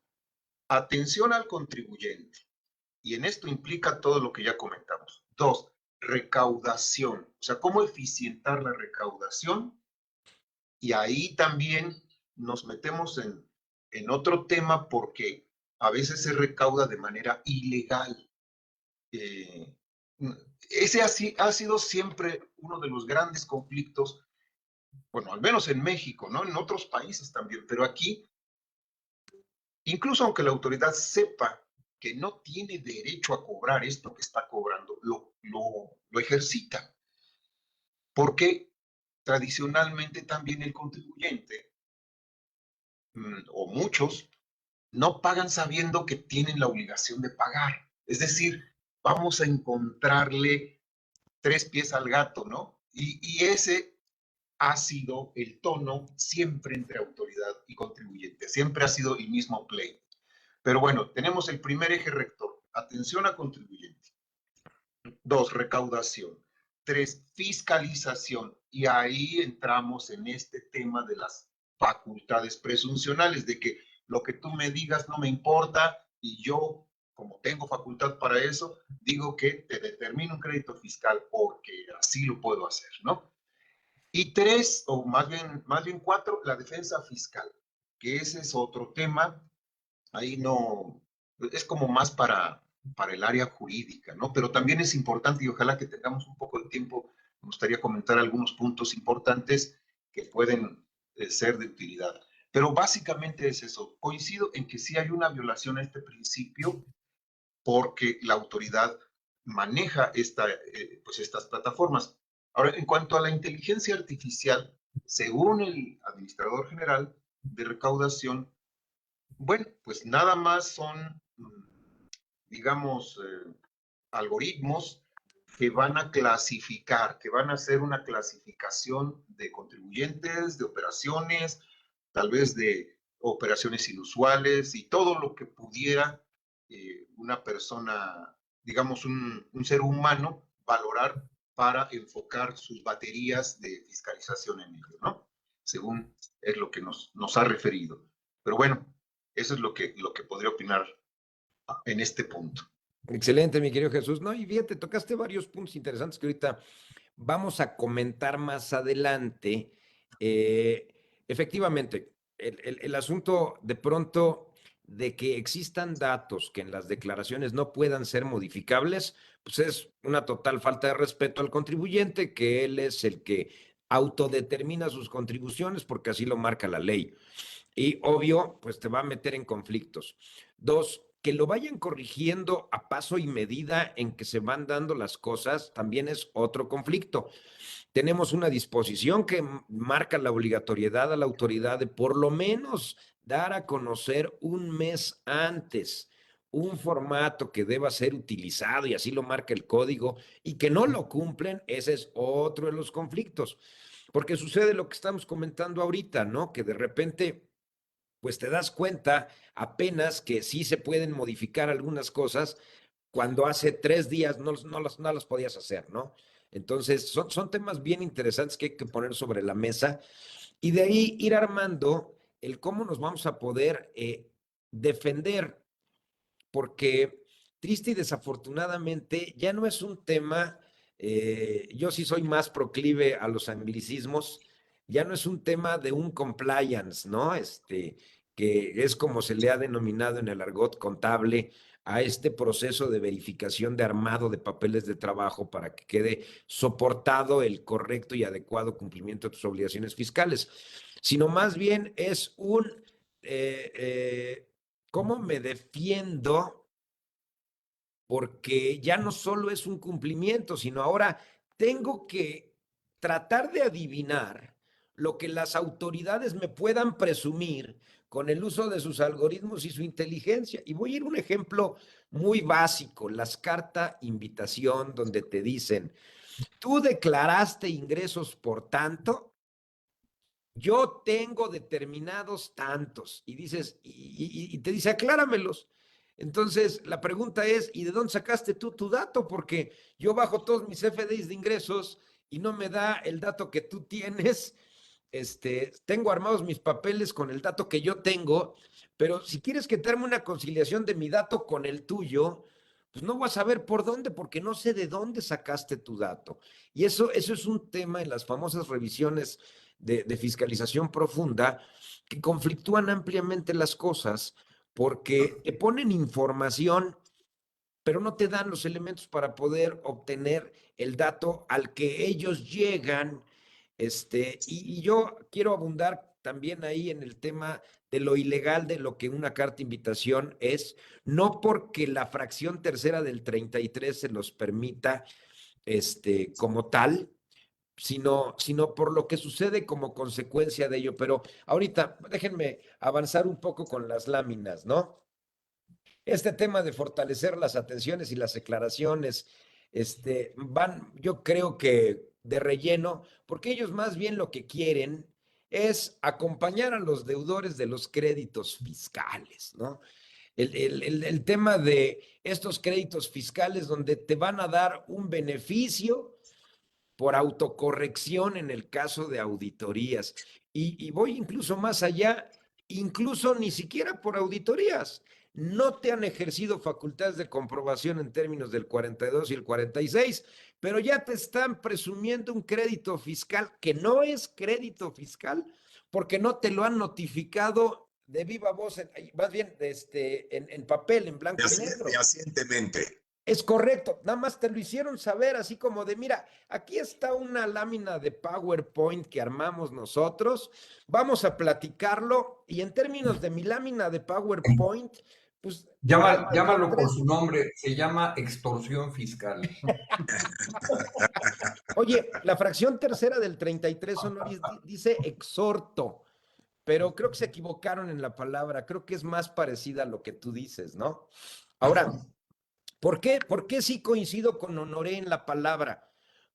Atención al contribuyente, y en esto implica todo lo que ya comentamos. 2, recaudación, o sea, cómo eficientar la recaudación, y ahí también nos metemos en otro tema porque a veces se recauda de manera ilegal. Ese ha sido siempre uno de los grandes conflictos, bueno, al menos en México, ¿no? En otros países también, pero aquí incluso aunque la autoridad sepa que no tiene derecho a cobrar esto que está cobrando, lo ejercita. Porque tradicionalmente también el contribuyente, o muchos, no pagan sabiendo que tienen la obligación de pagar. Es decir, vamos a encontrarle tres pies al gato, ¿no? Y ese ha sido el tono siempre entre autoridad y contribuyente, siempre ha sido el mismo play. Pero bueno, tenemos el primer eje rector, atención a contribuyente. 2, recaudación. 3, fiscalización. Y ahí entramos en este tema de las facultades presuncionales, de que lo que tú me digas no me importa y yo, como tengo facultad para eso, digo que te determino un crédito fiscal porque así lo puedo hacer, ¿no? Y 3, o más bien 4, la defensa fiscal, que ese es otro tema. Ahí no, es como más para el área jurídica, ¿no? Pero también es importante y ojalá que tengamos un poco de tiempo, me gustaría comentar algunos puntos importantes que pueden ser de utilidad. Pero básicamente es eso. Coincido en que sí hay una violación a este principio porque la autoridad maneja pues estas plataformas. Ahora, en cuanto a la inteligencia artificial, según el administrador general de recaudación, bueno, pues nada más son, digamos, algoritmos que van a clasificar, que van a hacer una clasificación de contribuyentes, de operaciones, tal vez de operaciones inusuales y todo lo que pudiera una persona, digamos, un ser humano valorar para enfocar sus baterías de fiscalización en ello, ¿no? Según es lo que nos ha referido. Pero bueno, eso es lo que podría opinar en este punto. Excelente, mi querido Jesús. No, y fíjate, tocaste varios puntos interesantes que ahorita vamos a comentar más adelante. Efectivamente, el asunto de pronto de que existan datos que en las declaraciones no puedan ser modificables, pues es una total falta de respeto al contribuyente, que él es el que autodetermina sus contribuciones porque así lo marca la ley. Y obvio, pues te va a meter en conflictos. 2, que lo vayan corrigiendo a paso y medida en que se van dando las cosas, también es otro conflicto. Tenemos una disposición que marca la obligatoriedad a la autoridad de por lo menos dar a conocer un mes antes un formato que deba ser utilizado y así lo marca el código y que no lo cumplen, ese es otro de los conflictos. Porque sucede lo que estamos comentando ahorita, ¿no? Que de repente pues te das cuenta apenas que sí se pueden modificar algunas cosas cuando hace 3 días no las podías hacer, ¿no? Entonces, son temas bien interesantes que hay que poner sobre la mesa y de ahí ir armando el cómo nos vamos a poder defender, porque triste y desafortunadamente ya no es un tema, yo sí soy más proclive a los anglicismos, ya no es un tema de un compliance, ¿no? Que es como se le ha denominado en el argot contable a este proceso de verificación de armado de papeles de trabajo para que quede soportado el correcto y adecuado cumplimiento de tus obligaciones fiscales, sino más bien es eh, eh, ¿cómo me defiendo? Porque ya no solo es un cumplimiento, sino ahora tengo que tratar de adivinar lo que las autoridades me puedan presumir con el uso de sus algoritmos y su inteligencia. Y voy a ir a un ejemplo muy básico, las cartas invitación donde te dicen, tú declaraste ingresos por tanto, yo tengo determinados tantos, y dices, y te dice, acláramelos. Entonces, la pregunta es, ¿y de dónde sacaste tú tu dato? Porque yo bajo todos mis FDIs de ingresos y no me da el dato que tú tienes. Tengo armados mis papeles con el dato que yo tengo, pero si quieres que te arme una conciliación de mi dato con el tuyo, pues no vas a saber por dónde, porque no sé de dónde sacaste tu dato. Y eso es un tema en las famosas revisiones de fiscalización profunda que conflictúan ampliamente las cosas porque te ponen información, pero no te dan los elementos para poder obtener el dato al que ellos llegan. Y yo quiero abundar también ahí en el tema de lo ilegal de lo que una carta de invitación es, no porque la fracción tercera del 33 se los permita como tal, sino por lo que sucede como consecuencia de ello. Pero ahorita déjenme avanzar un poco con las láminas, ¿no? Este tema de fortalecer las atenciones y las declaraciones, van, yo creo que de relleno, porque ellos más bien lo que quieren es acompañar a los deudores de los créditos fiscales, ¿no? El tema de estos créditos fiscales donde te van a dar un beneficio por autocorrección en el caso de auditorías. Y voy incluso más allá, incluso ni siquiera por auditorías. No te han ejercido facultades de comprobación en términos del 42 y el 46, pero ya te están presumiendo un crédito fiscal que no es crédito fiscal porque no te lo han notificado de viva voz, más bien en papel, en blanco y negro. Fehacientemente. Es correcto, nada más te lo hicieron saber así como de, mira, aquí está una lámina de PowerPoint que armamos nosotros, vamos a platicarlo y en términos de mi lámina de PowerPoint, pues... Llámalo por su nombre, se llama extorsión fiscal. Oye, la fracción tercera del 33 honoris dice exhorto, pero creo que se equivocaron en la palabra, creo que es más parecida a lo que tú dices, ¿no? Ahora... ¿Por qué sí coincido con Honoré en la palabra?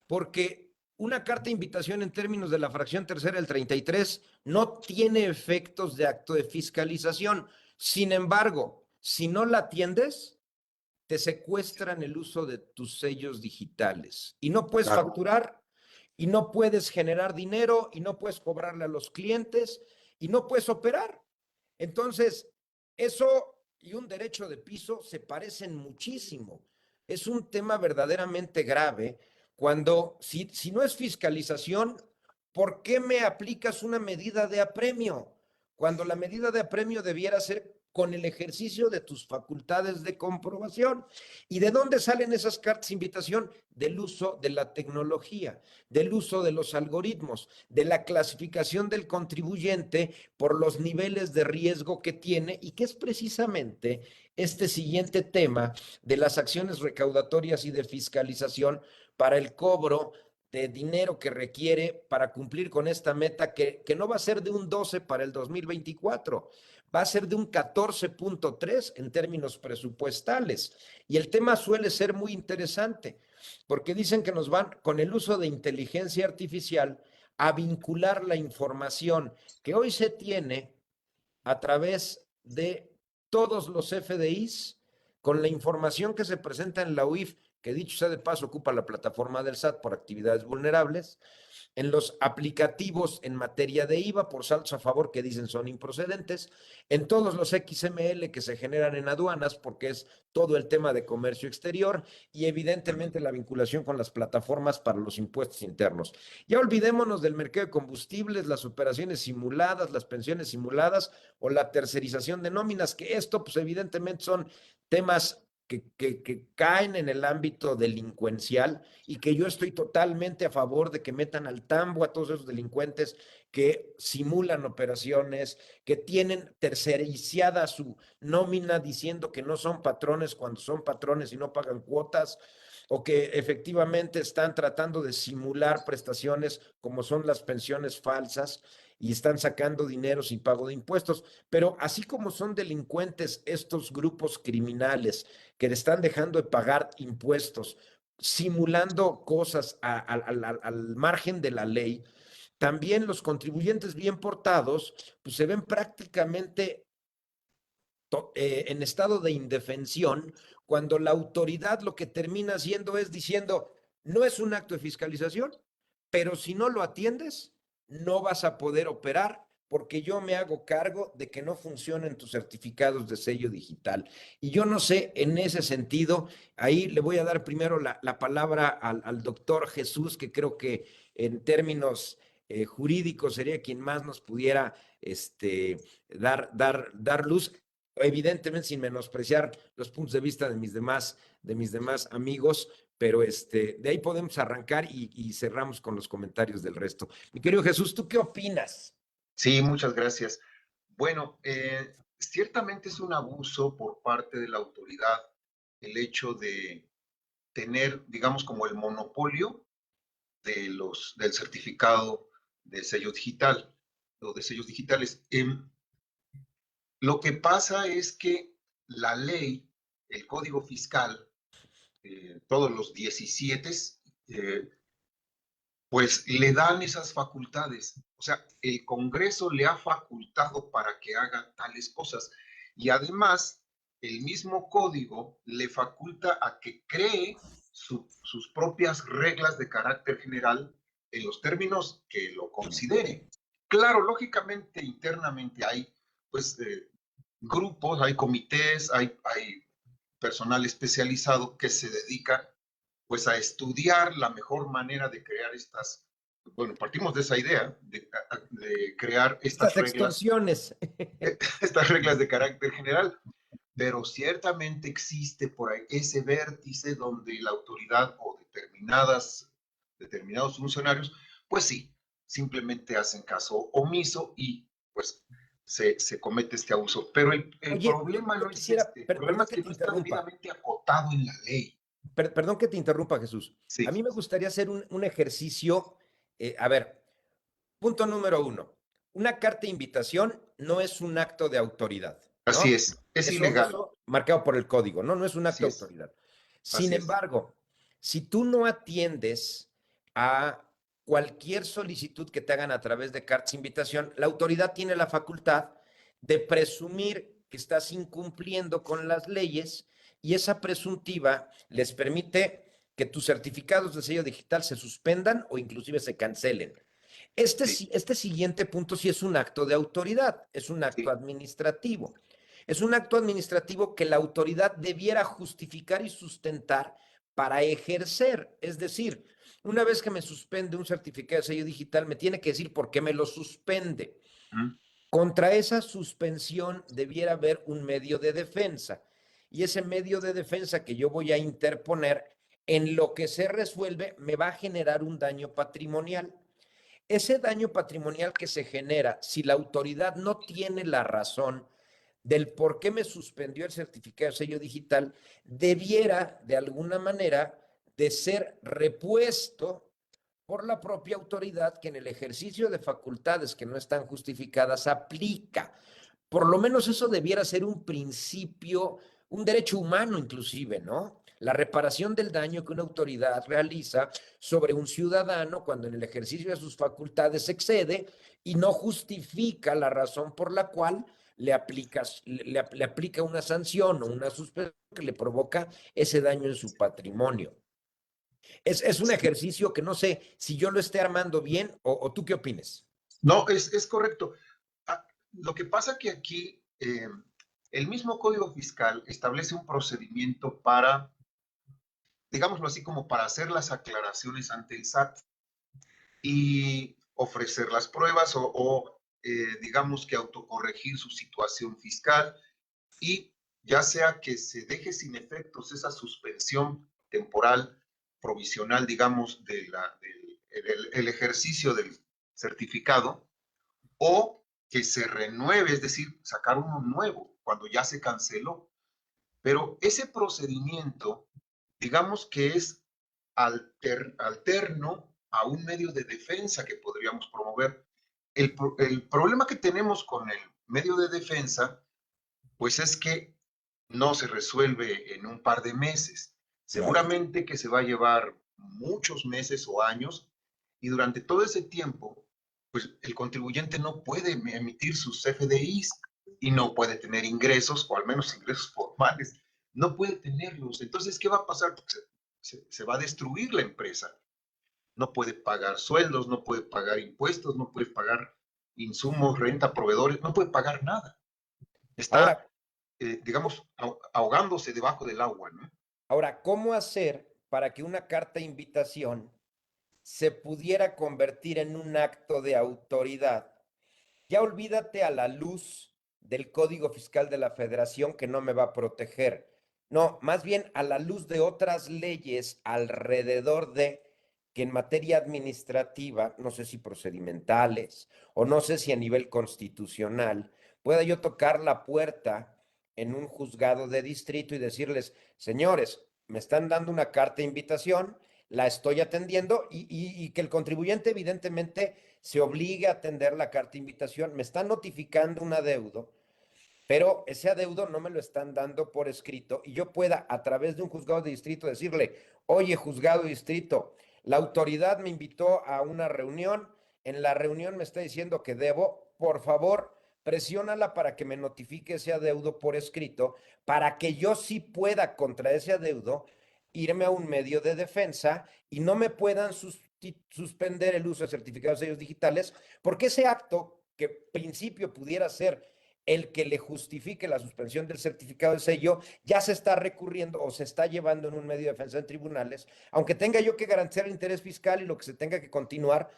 Porque una carta de invitación en términos de la fracción tercera del 33 no tiene efectos de acto de fiscalización. Sin embargo, si no la atiendes, te secuestran el uso de tus sellos digitales y no puedes facturar y no puedes generar dinero y no puedes cobrarle a los clientes y no puedes operar. Entonces, eso y un derecho de piso se parecen muchísimo. Es un tema verdaderamente grave cuando, si no es fiscalización, ¿por qué me aplicas una medida de apremio? Cuando la medida de apremio debiera ser con el ejercicio de tus facultades de comprobación. ¿Y de dónde salen esas cartas de invitación? Del uso de la tecnología, del uso de los algoritmos, de la clasificación del contribuyente por los niveles de riesgo que tiene y que es precisamente este siguiente tema de las acciones recaudatorias y de fiscalización para el cobro de dinero que requiere para cumplir con esta meta que no va a ser de un 12 para el 2024, va a ser de un 14.3 en términos presupuestales. Y el tema suele ser muy interesante, porque dicen que nos van, con el uso de inteligencia artificial, a vincular la información que hoy se tiene a través de todos los FDIs con la información que se presenta en la UIF, que dicho sea de paso ocupa la plataforma del SAT por actividades vulnerables, en los aplicativos en materia de IVA por saltos a favor que dicen son improcedentes, en todos los XML que se generan en aduanas porque es todo el tema de comercio exterior y evidentemente la vinculación con las plataformas para los impuestos internos. Ya olvidémonos del mercado de combustibles, las operaciones simuladas, las pensiones simuladas o la tercerización de nóminas, que esto pues evidentemente son temas que caen en el ámbito delincuencial y que yo estoy totalmente a favor de que metan al tambo a todos esos delincuentes que simulan operaciones, que tienen tercerizada su nómina diciendo que no son patrones cuando son patrones y no pagan cuotas, o que efectivamente están tratando de simular prestaciones como son las pensiones falsas y están sacando dinero sin pago de impuestos. Pero así como son delincuentes estos grupos criminales que le están dejando de pagar impuestos, simulando cosas al margen de la ley, también los contribuyentes bien portados pues se ven prácticamente en estado de indefensión cuando la autoridad lo que termina haciendo es diciendo, no es un acto de fiscalización, pero si no lo atiendes, no vas a poder operar porque yo me hago cargo de que no funcionen tus certificados de sello digital. Y yo no sé, en ese sentido, ahí le voy a dar primero la palabra al doctor Jesús, que creo que en términos jurídicos sería quien más nos pudiera dar luz, evidentemente sin menospreciar los puntos de vista de mis demás amigos, pero de ahí podemos arrancar y cerramos con los comentarios del resto. Mi querido Jesús, ¿tú qué opinas? Sí, muchas gracias. Bueno, ciertamente es un abuso por parte de la autoridad el hecho de tener, digamos, como el monopolio del certificado de sello digital o de sellos digitales. Lo que pasa es que la ley, el código fiscal, todos los 17, pues le dan esas facultades. O sea, el Congreso le ha facultado para que haga tales cosas. Y además, el mismo código le faculta a que cree sus propias reglas de carácter general en los términos que lo considere. Claro, lógicamente, internamente hay pues grupos, hay comités, hay personal especializado que se dedica pues a estudiar la mejor manera de crear estas, bueno, partimos de esa idea, de crear Estas extorsiones. estas reglas de carácter general, pero ciertamente existe por ahí ese vértice donde la autoridad o determinados funcionarios, pues sí, simplemente hacen caso omiso y pues se comete este abuso. Pero el Oye, problema yo no es quisiera, este, el problema perdón es que que te no está interrumpa. debidamente acotado en la ley. Perdón que te interrumpa, Jesús. A Sí, mí me gustaría hacer un ejercicio. A ver, punto número uno. Una carta de invitación no es un acto de autoridad, así ¿no? es ilegal, Eso marcado por el código, ¿no? No es un acto así de es, autoridad. Sin así es. embargo, si tú no atiendes a cualquier solicitud que te hagan a través de cartas de invitación, la autoridad tiene la facultad de presumir que estás incumpliendo con las leyes y esa presuntiva les permite que tus certificados de sello digital se suspendan o inclusive se cancelen. Sí, Este siguiente punto sí es un acto de autoridad, es un acto sí, administrativo. Es un acto administrativo que la autoridad debiera justificar y sustentar para ejercer. Es decir, una vez que me suspende un certificado de sello digital, me tiene que decir por qué me lo suspende. ¿Mm? Contra esa suspensión debiera haber un medio de defensa. Y ese medio de defensa que yo voy a interponer, en lo que se resuelve, me va a generar un daño patrimonial. Ese daño patrimonial que se genera, si la autoridad no tiene la razón del por qué me suspendió el certificado de sello digital, debiera de alguna manera de ser repuesto por la propia autoridad que en el ejercicio de facultades que no están justificadas aplica. Por lo menos eso debiera ser un principio, un derecho humano inclusive, ¿no? La reparación del daño que una autoridad realiza sobre un ciudadano cuando en el ejercicio de sus facultades excede y no justifica la razón por la cual le aplica una sanción o una suspensión que le provoca ese daño en su patrimonio. Es un ejercicio que no sé si yo lo esté armando bien o tú qué opines. no, es correcto. Lo que pasa que aquí el mismo Código Fiscal establece un procedimiento para, digámoslo así, como para hacer las aclaraciones ante el SAT y ofrecer las pruebas digamos que autocorregir su situación fiscal y ya sea que se deje sin efectos esa suspensión temporal, provisional, digamos, el ejercicio del certificado, o que se renueve, es decir, sacar uno nuevo cuando ya se canceló. Pero ese procedimiento, digamos que es alterno a un medio de defensa que podríamos promover. El problema que tenemos con el medio de defensa, pues es que no se resuelve en un par de meses. Claro. Seguramente que se va a llevar muchos meses o años y durante todo ese tiempo, pues el contribuyente no puede emitir sus CFDIs y no puede tener ingresos, o al menos ingresos formales, no puede tenerlos. Entonces, ¿qué va a pasar? Pues se va a destruir la empresa. No puede pagar sueldos, no puede pagar impuestos, no puede pagar insumos, renta, proveedores, no puede pagar nada. Está Ahora, digamos, ahogándose debajo del agua, ¿no? ahora, ¿cómo hacer para que una carta de invitación se pudiera convertir en un acto de autoridad? Ya olvídate a la luz del Código Fiscal de la Federación que no me va a proteger. No, más bien a la luz de otras leyes alrededor de que en materia administrativa, no sé si procedimentales o no sé si a nivel constitucional, pueda yo tocar la puerta en un juzgado de distrito y decirles, señores, me están dando una carta de invitación, la estoy atendiendo y que el contribuyente evidentemente se obligue a atender la carta de invitación. Me están notificando un adeudo, pero ese adeudo no me lo están dando por escrito y yo pueda a través de un juzgado de distrito decirle, oye, juzgado de distrito, la autoridad me invitó a una reunión, en la reunión me está diciendo que debo, por favor, presiónala para que me notifique ese adeudo por escrito, para que yo sí pueda contra ese adeudo irme a un medio de defensa y no me puedan suspender el uso de certificados de sellos digitales, porque ese acto que principio pudiera ser el que le justifique la suspensión del certificado de sello, ya se está recurriendo o se está llevando en un medio de defensa en tribunales, aunque tenga yo que garantizar el interés fiscal y lo que se tenga que continuar,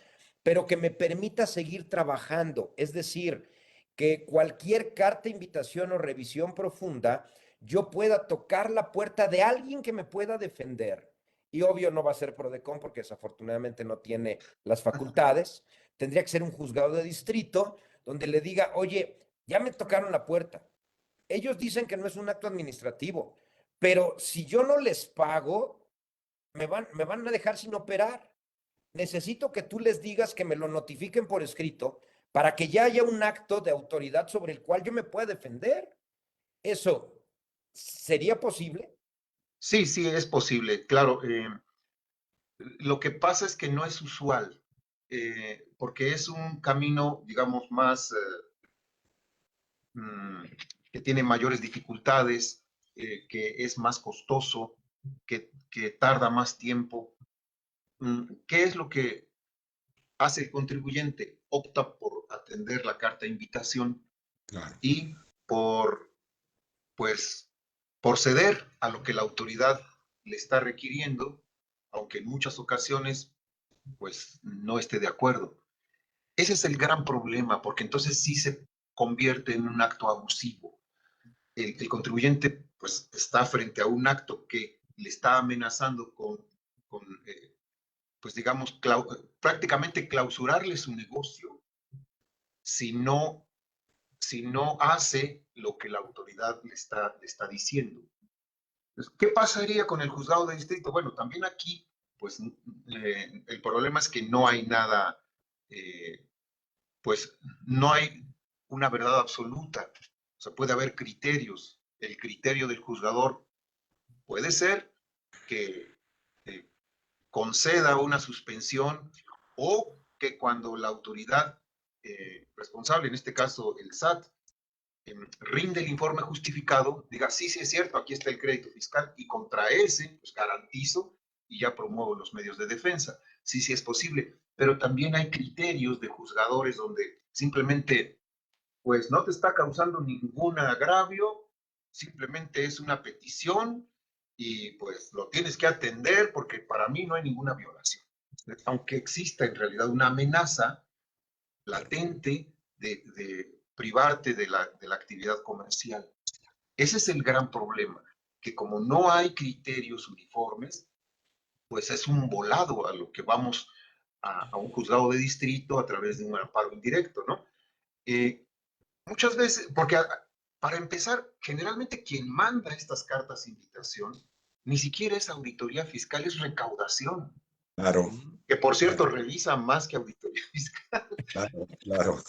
pero que me permita seguir trabajando. Es decir, que cualquier carta, invitación o revisión profunda, yo pueda tocar la puerta de alguien que me pueda defender. Y obvio no va a ser PRODECON porque desafortunadamente no tiene las facultades. Tendría que ser un juzgado de distrito donde le diga, oye, ya me tocaron la puerta. Ellos dicen que no es un acto administrativo, pero si yo no les pago, me van a dejar sin operar. Necesito que tú les digas que me lo notifiquen por escrito para que ya haya un acto de autoridad sobre el cual yo me pueda defender. ¿Eso sería posible? Sí, sí, es posible, claro. Lo que pasa es que no es usual, porque es un camino, digamos, más que tiene mayores dificultades, que es más costoso, que tarda más tiempo. ¿Qué es lo que hace el contribuyente? Opta por atender la carta de invitación Claro. y por, pues, por ceder a lo que la autoridad le está requiriendo, aunque en muchas ocasiones, pues, no esté de acuerdo. Ese es el gran problema, porque entonces sí se convierte en un acto abusivo. El contribuyente, pues, está frente a un acto que le está amenazando con pues, digamos, prácticamente clausurarle su negocio si no, si no hace lo que la autoridad le está diciendo. Entonces, ¿qué pasaría con el juzgado de distrito? Bueno, también aquí, pues, el problema es que no hay nada, pues, no hay una verdad absoluta. O sea, puede haber criterios. El criterio del juzgador puede ser que conceda una suspensión o que cuando la autoridad responsable, en este caso el SAT, rinde el informe justificado, diga, sí, sí es cierto, aquí está el crédito fiscal y contra ese, pues garantizo y ya promuevo los medios de defensa. Sí, sí es posible, pero también hay criterios de juzgadores donde simplemente, pues no te está causando ningún agravio, simplemente es una petición y pues lo tienes que atender porque para mí no hay ninguna violación. Aunque exista en realidad una amenaza latente de privarte de la actividad comercial. Ese es el gran problema, que como no hay criterios uniformes, pues es un volado a lo que vamos a un juzgado de distrito a través de un amparo indirecto, ¿no? Muchas veces, porque para empezar, generalmente quien manda estas cartas de invitación ni siquiera es auditoría fiscal, es recaudación. Claro, Que por cierto revisa más que auditoría fiscal. claro, claro.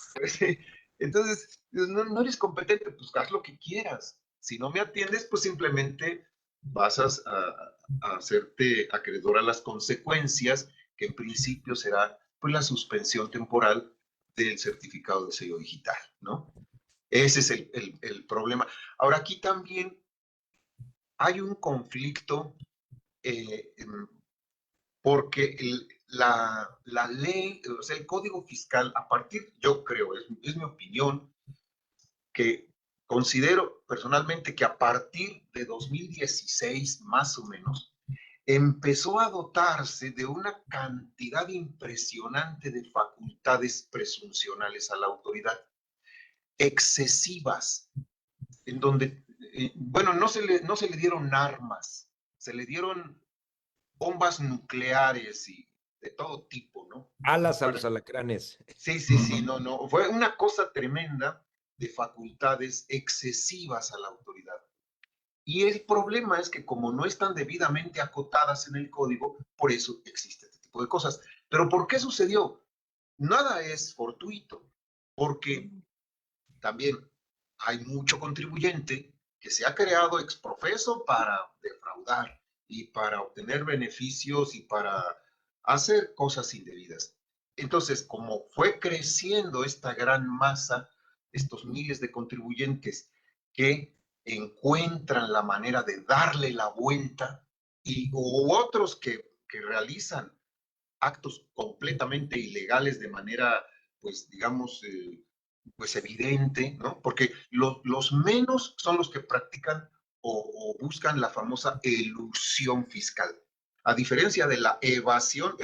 Entonces, no, no eres competente, pues haz lo que quieras. Si no me atiendes, pues simplemente vas a hacerte acreedor a las consecuencias, que en principio será pues, la suspensión temporal del certificado de sello digital, ¿no? Ese es el problema. Ahora, aquí también hay un conflicto porque la ley, o sea, el código fiscal, a partir, yo creo, es mi opinión, que considero personalmente que a partir de 2016, más o menos, empezó a dotarse de una cantidad impresionante de facultades presuncionales a la autoridad, excesivas, en donde, bueno, no se le dieron armas, se le dieron bombas nucleares y de todo tipo, ¿no? Alas a los alacranes. Sí, sí, sí, no, no, fue una cosa tremenda de facultades excesivas a la autoridad. Y el problema es que como no están debidamente acotadas en el código, por eso existe este tipo de cosas. Pero ¿por qué sucedió? Nada es fortuito, porque también hay mucho contribuyente que se ha creado ex profeso para defraudar y para obtener beneficios y para hacer cosas indebidas. Entonces, como fue creciendo esta gran masa, estos miles de contribuyentes que encuentran la manera de darle la vuelta y u otros que realizan actos completamente ilegales de manera, pues, digamos, pues evidente, ¿no? Porque los menos son los que practican o buscan la famosa elusión fiscal. A diferencia de la evasión,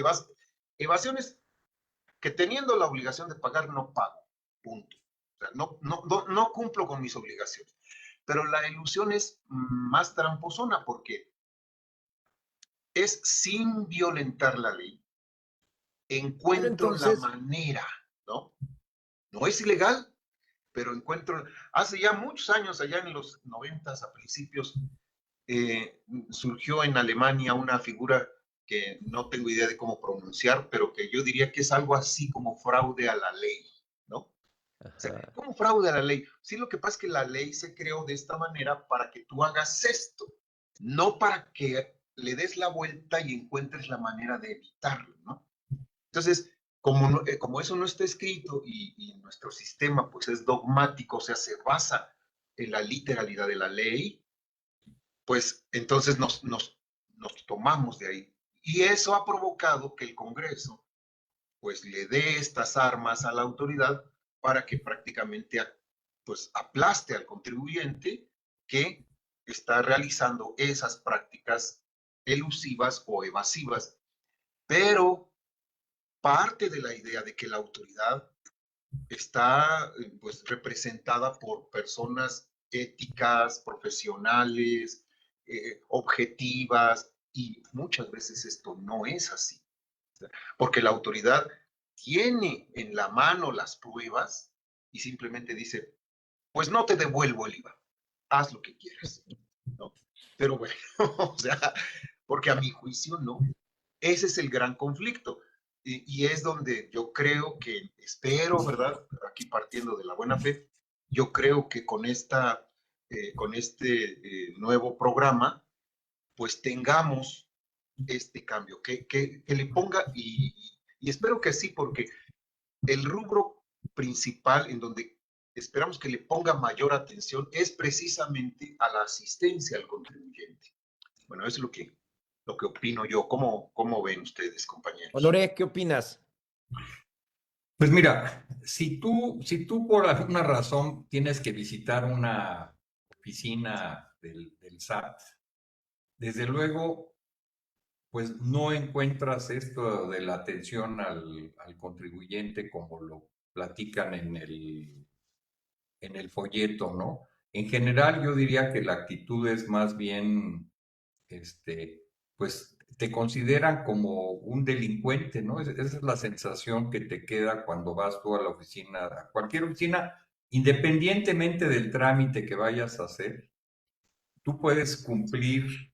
evasión es que teniendo la obligación de pagar no pago, punto. O sea, no cumplo con mis obligaciones. Pero la elusión es más tramposona porque es sin violentar la ley, encuentro entonces, la manera, ¿no? No es ilegal, pero encuentro, hace ya muchos años, allá en los 90s, a principios, surgió en Alemania una figura que no tengo idea de cómo pronunciar, pero que yo diría que es algo así como fraude a la ley, ¿no? O sea, ¿cómo fraude a la ley? Sí, lo que pasa es que la ley se creó de esta manera para que tú hagas esto, no para que le des la vuelta y encuentres la manera de evitarlo, ¿no? Entonces, como eso no está escrito y nuestro sistema pues es dogmático, o sea, se basa en la literalidad de la ley, pues entonces nos tomamos de ahí. Y eso ha provocado que el Congreso pues le dé estas armas a la autoridad para que prácticamente pues aplaste al contribuyente que está realizando esas prácticas elusivas o evasivas. Pero parte de la idea de que la autoridad está pues representada por personas éticas, profesionales, objetivas, y muchas veces esto no es así, porque la autoridad tiene en la mano las pruebas y simplemente dice, pues no te devuelvo el IVA, haz lo que quieras, ¿no? Pero bueno, o sea, porque a mi juicio no. Ese es el gran conflicto. Y es donde yo creo que, espero, ¿verdad? Aquí partiendo de la buena fe, yo creo que con este nuevo programa, pues tengamos este cambio, que le ponga, y espero que sí, porque el rubro principal en donde esperamos que le ponga mayor atención es precisamente a la asistencia al contribuyente. Bueno, eso es lo que opino yo. ¿Cómo ven ustedes, compañeros? Honoré, ¿qué opinas? Pues mira, si tú por alguna razón tienes que visitar una oficina del SAT, desde luego, pues no encuentras esto de la atención al contribuyente como lo platican en el folleto, ¿no? En general, yo diría que la actitud es más bien, pues te consideran como un delincuente, ¿no? Esa es la sensación que te queda cuando vas tú a la oficina, a cualquier oficina, independientemente del trámite que vayas a hacer, tú puedes cumplir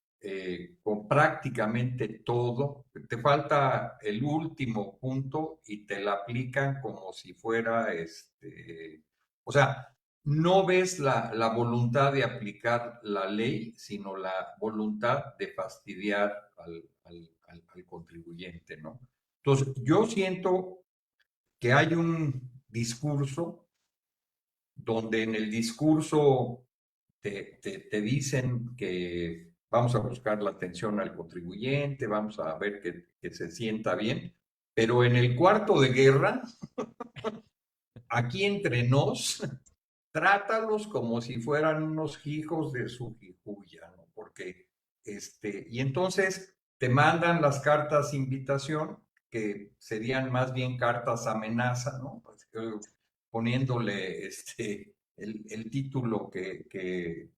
con prácticamente todo. Te falta el último punto y te la aplican como si fuera, o sea, no ves la voluntad de aplicar la ley, sino la voluntad de fastidiar al contribuyente, ¿no? Entonces, yo siento que hay un discurso donde en el discurso te dicen que vamos a buscar la atención al contribuyente, vamos a ver que se sienta bien, pero en el cuarto de guerra, aquí entre nos, trátalos como si fueran unos hijos de su jijuya, ¿no? Porque, y entonces te mandan las cartas invitación, que serían más bien cartas amenaza, ¿no? Poniéndole el título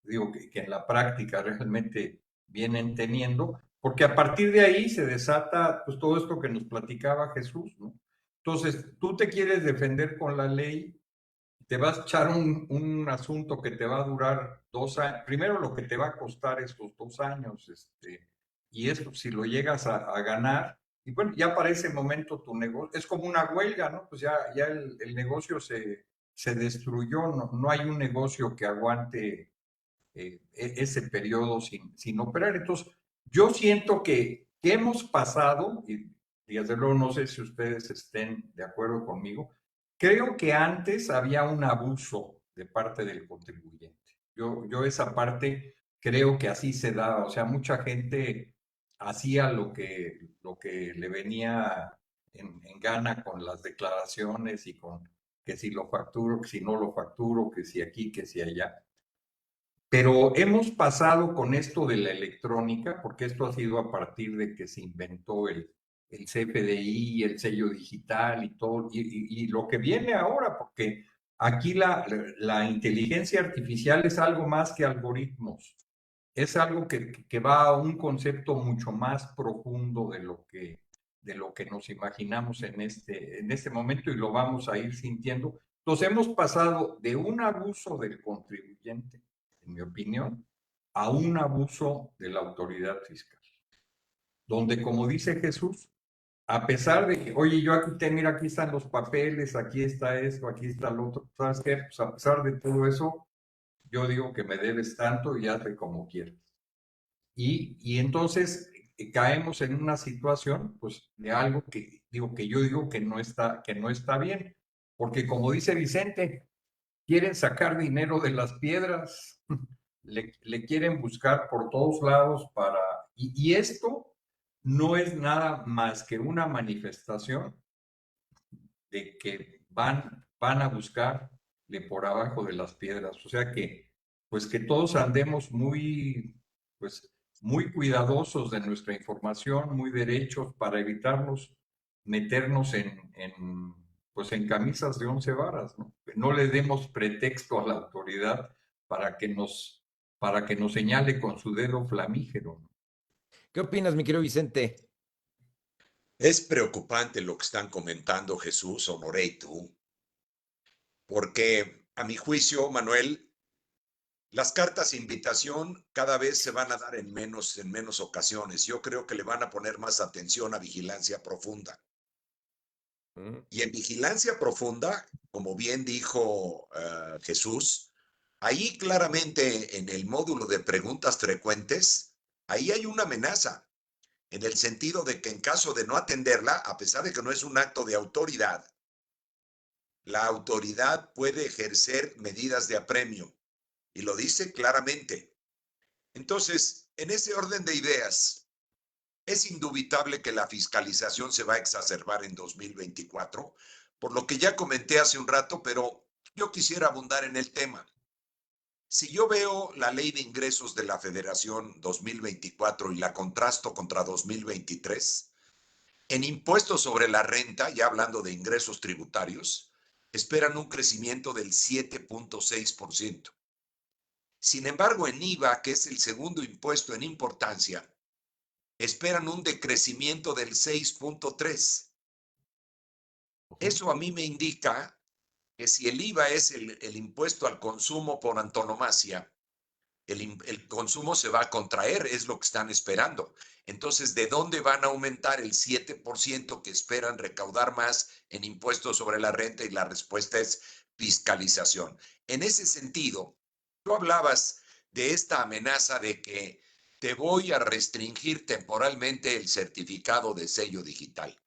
digo, que en la práctica realmente vienen teniendo, porque a partir de ahí se desata pues todo esto que nos platicaba Jesús, ¿no? Entonces, tú te quieres defender con la ley, te vas a echar un asunto que te va a durar 2 años. Primero lo que te va a costar estos 2 años, y eso si lo llegas a ganar, y bueno, ya para ese momento tu negocio, es como una huelga, ¿no? Pues ya el negocio se destruyó, no hay un negocio que aguante ese periodo sin operar. Entonces, yo siento que hemos pasado, y desde luego no sé si ustedes estén de acuerdo conmigo, creo que antes había un abuso de parte del contribuyente. Yo esa parte creo que así se daba, o sea, mucha gente hacía lo que le venía en gana con las declaraciones y con que si lo facturo, que si no lo facturo, que si aquí, que si allá. Pero hemos pasado con esto de la electrónica, porque esto ha sido a partir de que se inventó el CFDI, el sello digital y todo, y lo que viene ahora, porque aquí la inteligencia artificial es algo más que algoritmos, es algo que va a un concepto mucho más profundo de lo que nos imaginamos en este momento y lo vamos a ir sintiendo. Entonces hemos pasado de un abuso del contribuyente, en mi opinión, a un abuso de la autoridad fiscal, donde, como dice Jesús, a pesar de que, oye, yo mira, aquí están los papeles, aquí está esto, aquí está lo otro, ¿sabes qué? Pues a pesar de todo eso, yo digo que me debes tanto y hazle como quieras. Y entonces caemos en una situación, pues, de algo que yo digo que no está bien, porque como dice Vicente, quieren sacar dinero de las piedras, le quieren buscar por todos lados y esto no es nada más que una manifestación de que van a buscarle por abajo de las piedras. O sea que, pues que todos andemos pues, muy cuidadosos de nuestra información, muy derechos para evitarnos meternos pues en camisas de 11 varas, ¿no? Que no le demos pretexto a la autoridad para que nos señale con su dedo flamígero, ¿no? ¿Qué opinas, mi querido Vicente? Es preocupante lo que están comentando Jesús, Honoré y tú, porque a mi juicio, Manuel, las cartas de invitación cada vez se van a dar en menos ocasiones. Yo creo que le van a poner más atención a vigilancia profunda. Y en vigilancia profunda, como bien dijo Jesús, ahí claramente en el módulo de preguntas frecuentes, ahí hay una amenaza, en el sentido de que en caso de no atenderla, a pesar de que no es un acto de autoridad, la autoridad puede ejercer medidas de apremio, y lo dice claramente. Entonces, en ese orden de ideas, es indubitable que la fiscalización se va a exacerbar en 2024, por lo que ya comenté hace un rato, pero yo quisiera abundar en el tema. Si yo veo la ley de ingresos de la Federación 2024 y la contrasto contra 2023, en impuestos sobre la renta, ya hablando de ingresos tributarios, esperan un crecimiento del 7.6%. Sin embargo, en IVA, que es el segundo impuesto en importancia, esperan un decrecimiento del 6.3%. Eso a mí me indica que si el IVA es el impuesto al consumo por antonomasia, el consumo se va a contraer, es lo que están esperando. Entonces, ¿de dónde van a aumentar el 7% que esperan recaudar más en impuestos sobre la renta? Y la respuesta es fiscalización. En ese sentido, tú hablabas de esta amenaza de que te voy a restringir temporalmente el certificado de sello digital.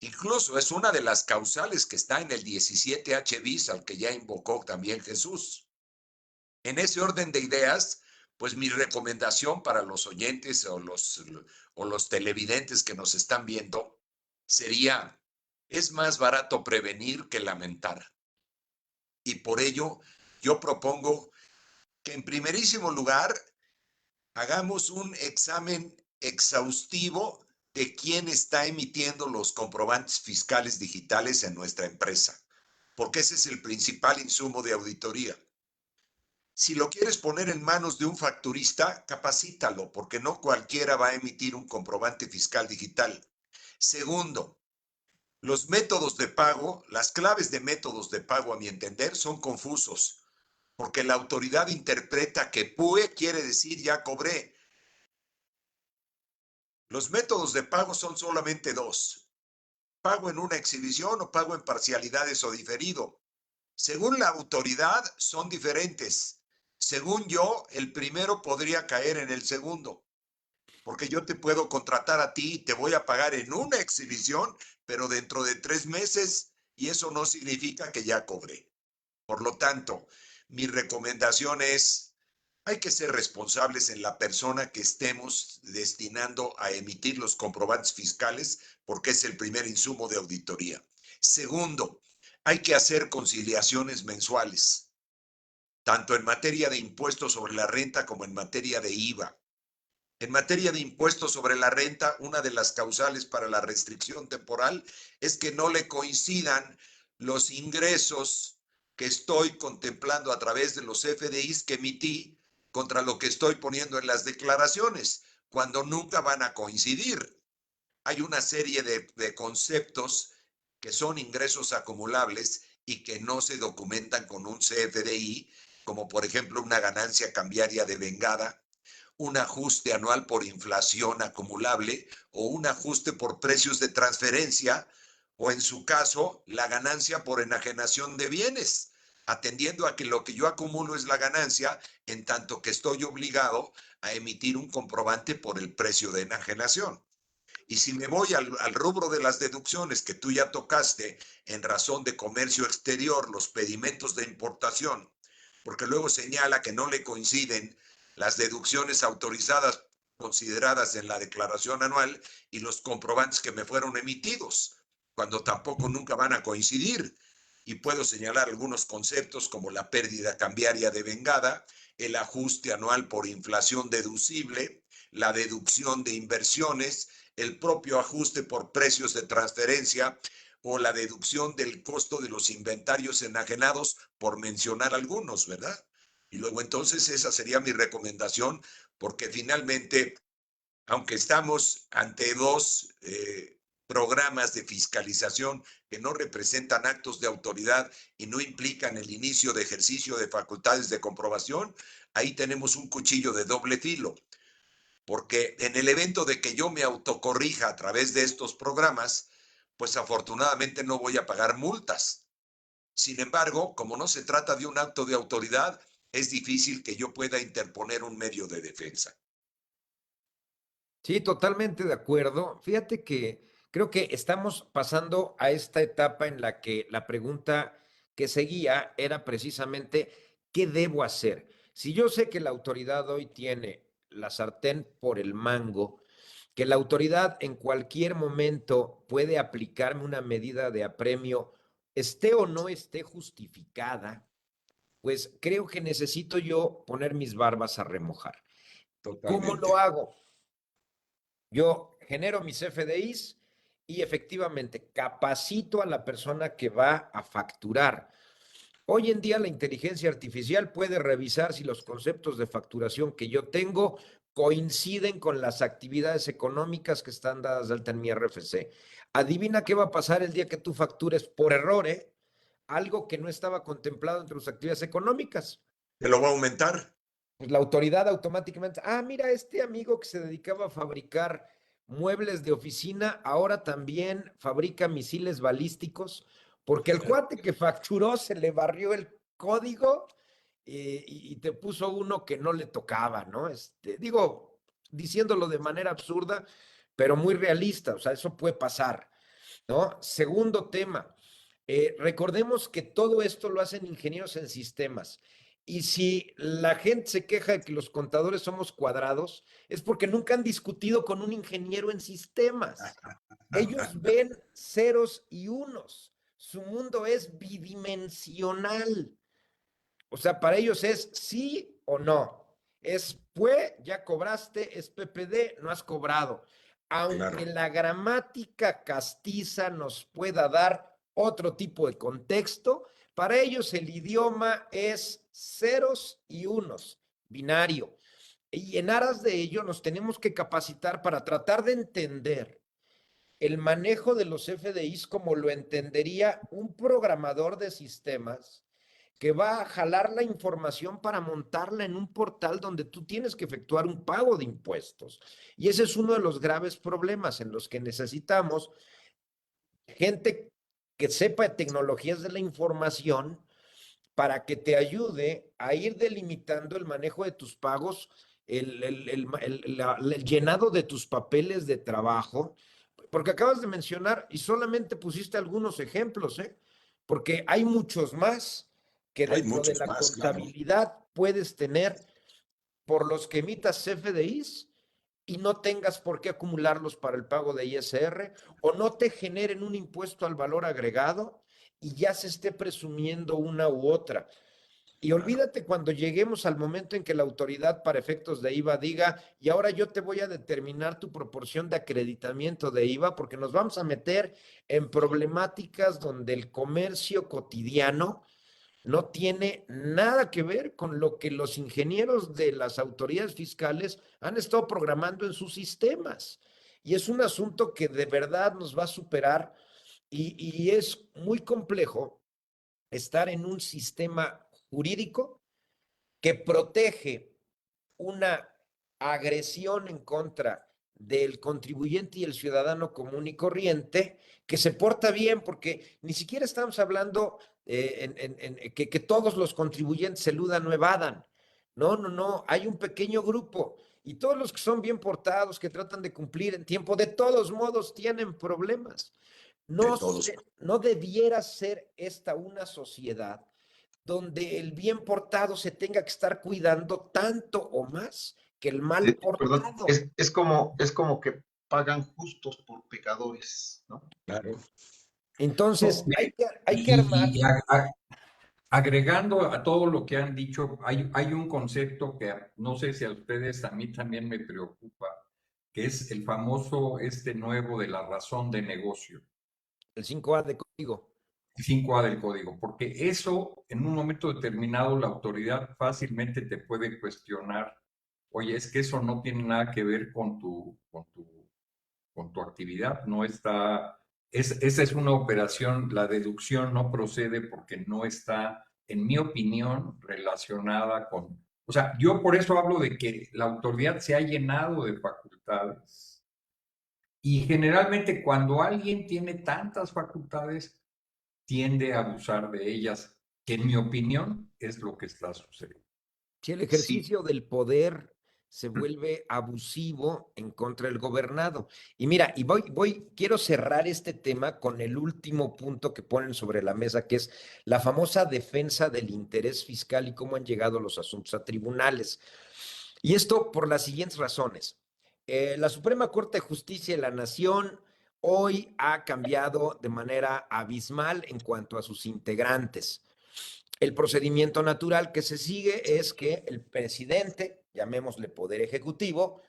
Incluso es una de las causales que está en el 17H bis al que ya invocó también Jesús. En ese orden de ideas, pues mi recomendación para los oyentes o los televidentes que nos están viendo sería, es más barato prevenir que lamentar. Y por ello, yo propongo que en primerísimo lugar hagamos un examen exhaustivo de quién está emitiendo los comprobantes fiscales digitales en nuestra empresa, porque ese es el principal insumo de auditoría. Si lo quieres poner en manos de un facturista, capacítalo, porque no cualquiera va a emitir un comprobante fiscal digital. Segundo, Los métodos de pago, las claves de métodos de pago, a mi entender, son confusos, porque la autoridad interpreta que PUE quiere decir ya cobré. Los métodos de pago son solamente dos: pago en una exhibición o pago en parcialidades o diferido. Según la autoridad, son diferentes. Según yo, el primero podría caer en el segundo, porque yo te puedo contratar a ti y te voy a pagar en una exhibición, pero dentro de 3 meses, y eso no significa que ya cobré. Por lo tanto, mi recomendación es: hay que ser responsables en la persona que estemos destinando a emitir los comprobantes fiscales, porque es el primer insumo de auditoría. Segundo, hay que hacer conciliaciones mensuales, tanto en materia de impuestos sobre la renta como en materia de IVA. En materia de impuestos sobre la renta, una de las causales para la restricción temporal es que no le coincidan los ingresos que estoy contemplando a través de los FDIs que emití contra lo que estoy poniendo en las declaraciones, cuando nunca van a coincidir. Hay una serie de conceptos que son ingresos acumulables y que no se documentan con un CFDI, como por ejemplo una ganancia cambiaria devengada, un ajuste anual por inflación acumulable o un ajuste por precios de transferencia, o en su caso, la ganancia por enajenación de bienes, atendiendo a que lo que yo acumulo es la ganancia, en tanto que estoy obligado a emitir un comprobante por el precio de enajenación. Y si me voy al rubro de las deducciones que tú ya tocaste, en razón de comercio exterior, los pedimentos de importación, porque luego señala que no le coinciden las deducciones autorizadas consideradas en la declaración anual y los comprobantes que me fueron emitidos, cuando tampoco nunca van a coincidir. Y puedo señalar algunos conceptos como la pérdida cambiaria devengada, el ajuste anual por inflación deducible, la deducción de inversiones, el propio ajuste por precios de transferencia o la deducción del costo de los inventarios enajenados, por mencionar algunos, ¿verdad? Y luego entonces esa sería mi recomendación, porque finalmente, aunque estamos ante dos programas de fiscalización que no representan actos de autoridad y no implican el inicio de ejercicio de facultades de comprobación, ahí tenemos un cuchillo de doble filo, porque en el evento de que yo me autocorrija a través de estos programas, pues afortunadamente no voy a pagar multas. Sin embargo, como no se trata de un acto de autoridad, es difícil que yo pueda interponer un medio de defensa. Sí, totalmente de acuerdo. Fíjate que creo que estamos pasando a esta etapa en la que la pregunta que seguía era precisamente, ¿qué debo hacer? Si yo sé que la autoridad hoy tiene la sartén por el mango, que la autoridad en cualquier momento puede aplicarme una medida de apremio, esté o no esté justificada, pues creo que necesito yo poner mis barbas a remojar. ¿Cómo lo Totalmente. hago? Yo genero mis FDIs y efectivamente capacito a la persona que va a facturar. Hoy en día la inteligencia artificial puede revisar si los conceptos de facturación que yo tengo coinciden con las actividades económicas que están dadas de alta en mi RFC. Adivina qué va a pasar el día que tú factures por error, algo que no estaba contemplado entre tus actividades económicas. ¿Te lo va a aumentar? Pues la autoridad automáticamente, mira, este amigo que se dedicaba a fabricar muebles de oficina, ahora también fabrica misiles balísticos, porque el cuate que facturó se le barrió el código y te puso uno que no le tocaba, ¿no? Digo, diciéndolo de manera absurda, pero muy realista, o sea, eso puede pasar, ¿no? Segundo tema, recordemos que todo esto lo hacen ingenieros en sistemas. Y si la gente se queja de que los contadores somos cuadrados, es porque nunca han discutido con un ingeniero en sistemas. Ellos ven ceros y unos. Su mundo es bidimensional. O sea, para ellos es sí o no. Es PUE, ya cobraste, es PPD, no has cobrado. Aunque Claro. la gramática castiza nos pueda dar otro tipo de contexto, para ellos el idioma es ceros y unos, binario. Y en aras de ello nos tenemos que capacitar para tratar de entender el manejo de los FDIs como lo entendería un programador de sistemas que va a jalar la información para montarla en un portal donde tú tienes que efectuar un pago de impuestos. Y ese es uno de los graves problemas en los que necesitamos gente que sepa de tecnologías de la información para que te ayude a ir delimitando el manejo de tus pagos, el llenado de tus papeles de trabajo, porque acabas de mencionar y solamente pusiste algunos ejemplos, ¿eh? Porque hay muchos más que Hay dentro de muchos la más, claro. contabilidad puedes tener por los que emitas CFDIs y no tengas por qué acumularlos para el pago de ISR o no te generen un impuesto al valor agregado y ya se esté presumiendo una u otra. Y olvídate cuando lleguemos al momento en que la autoridad para efectos de IVA diga, y ahora yo te voy a determinar tu proporción de acreditamiento de IVA, porque nos vamos a meter en problemáticas donde el comercio cotidiano no tiene nada que ver con lo que los ingenieros de las autoridades fiscales han estado programando en sus sistemas. Y es un asunto que de verdad nos va a superar y es muy complejo estar en un sistema jurídico que protege una agresión en contra del contribuyente y el ciudadano común y corriente que se porta bien, porque ni siquiera estamos hablando que todos los contribuyentes eludan o evadan. No, no, no, hay un pequeño grupo y todos los que son bien portados, que tratan de cumplir en tiempo, de todos modos tienen problemas. De No, todos. no debiera ser esta una sociedad donde el bien portado se tenga que estar cuidando tanto o más que el mal Perdón, portado. es como que pagan justos por pecadores, ¿no? Claro. Entonces, No, hay que armar. agregando a todo lo que han dicho, hay un concepto que no sé si a ustedes, a mí también me preocupa, que es el famoso nuevo de la razón de negocio. El 5A de código. 5A del código, porque eso en un momento determinado la autoridad fácilmente te puede cuestionar, oye, es que eso no tiene nada que ver con tu actividad, no está, esa es una operación, la deducción no procede porque no está, en mi opinión, relacionada con, o sea, yo por eso hablo de que la autoridad se ha llenado de facultades y generalmente cuando alguien tiene tantas facultades, tiende a abusar de ellas, que en mi opinión es lo que está sucediendo. Si el Sí, ejercicio del poder se vuelve abusivo en contra del gobernado. Y mira, quiero cerrar este tema con el último punto que ponen sobre la mesa, que es la famosa defensa del interés fiscal y cómo han llegado los asuntos a tribunales. Y esto por las siguientes razones. La Suprema Corte de Justicia de la Nación hoy ha cambiado de manera abismal en cuanto a sus integrantes. El procedimiento natural que se sigue es que el presidente, llamémosle poder ejecutivo,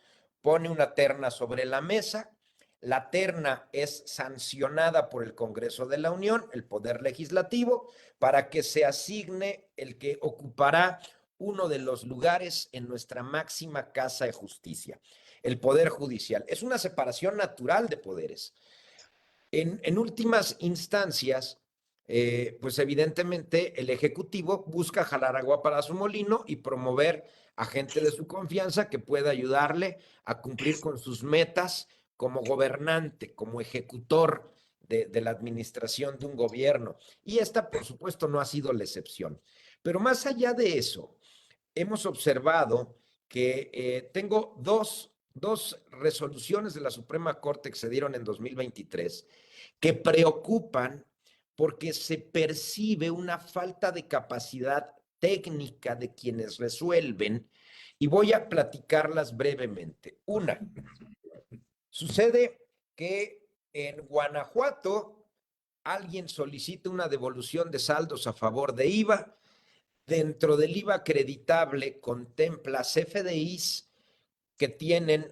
pone una terna sobre la mesa. La terna es sancionada por el Congreso de la Unión, el Poder Legislativo, para que se asigne el que ocupará uno de los lugares en nuestra máxima casa de justicia, el Poder Judicial. Es una separación natural de poderes. En últimas instancias, pues evidentemente el Ejecutivo busca jalar agua para su molino y promover a gente de su confianza que pueda ayudarle a cumplir con sus metas como gobernante, como ejecutor de la administración de un gobierno. Y esta, por supuesto, no ha sido la excepción. Pero más allá de eso, hemos observado que tengo dos resoluciones de la Suprema Corte que se dieron en 2023 que preocupan porque se percibe una falta de capacidad técnica de quienes resuelven y voy a platicarlas brevemente. Una, sucede que en Guanajuato alguien solicita una devolución de saldos a favor de IVA. Dentro del IVA acreditable contempla CFDIs que tienen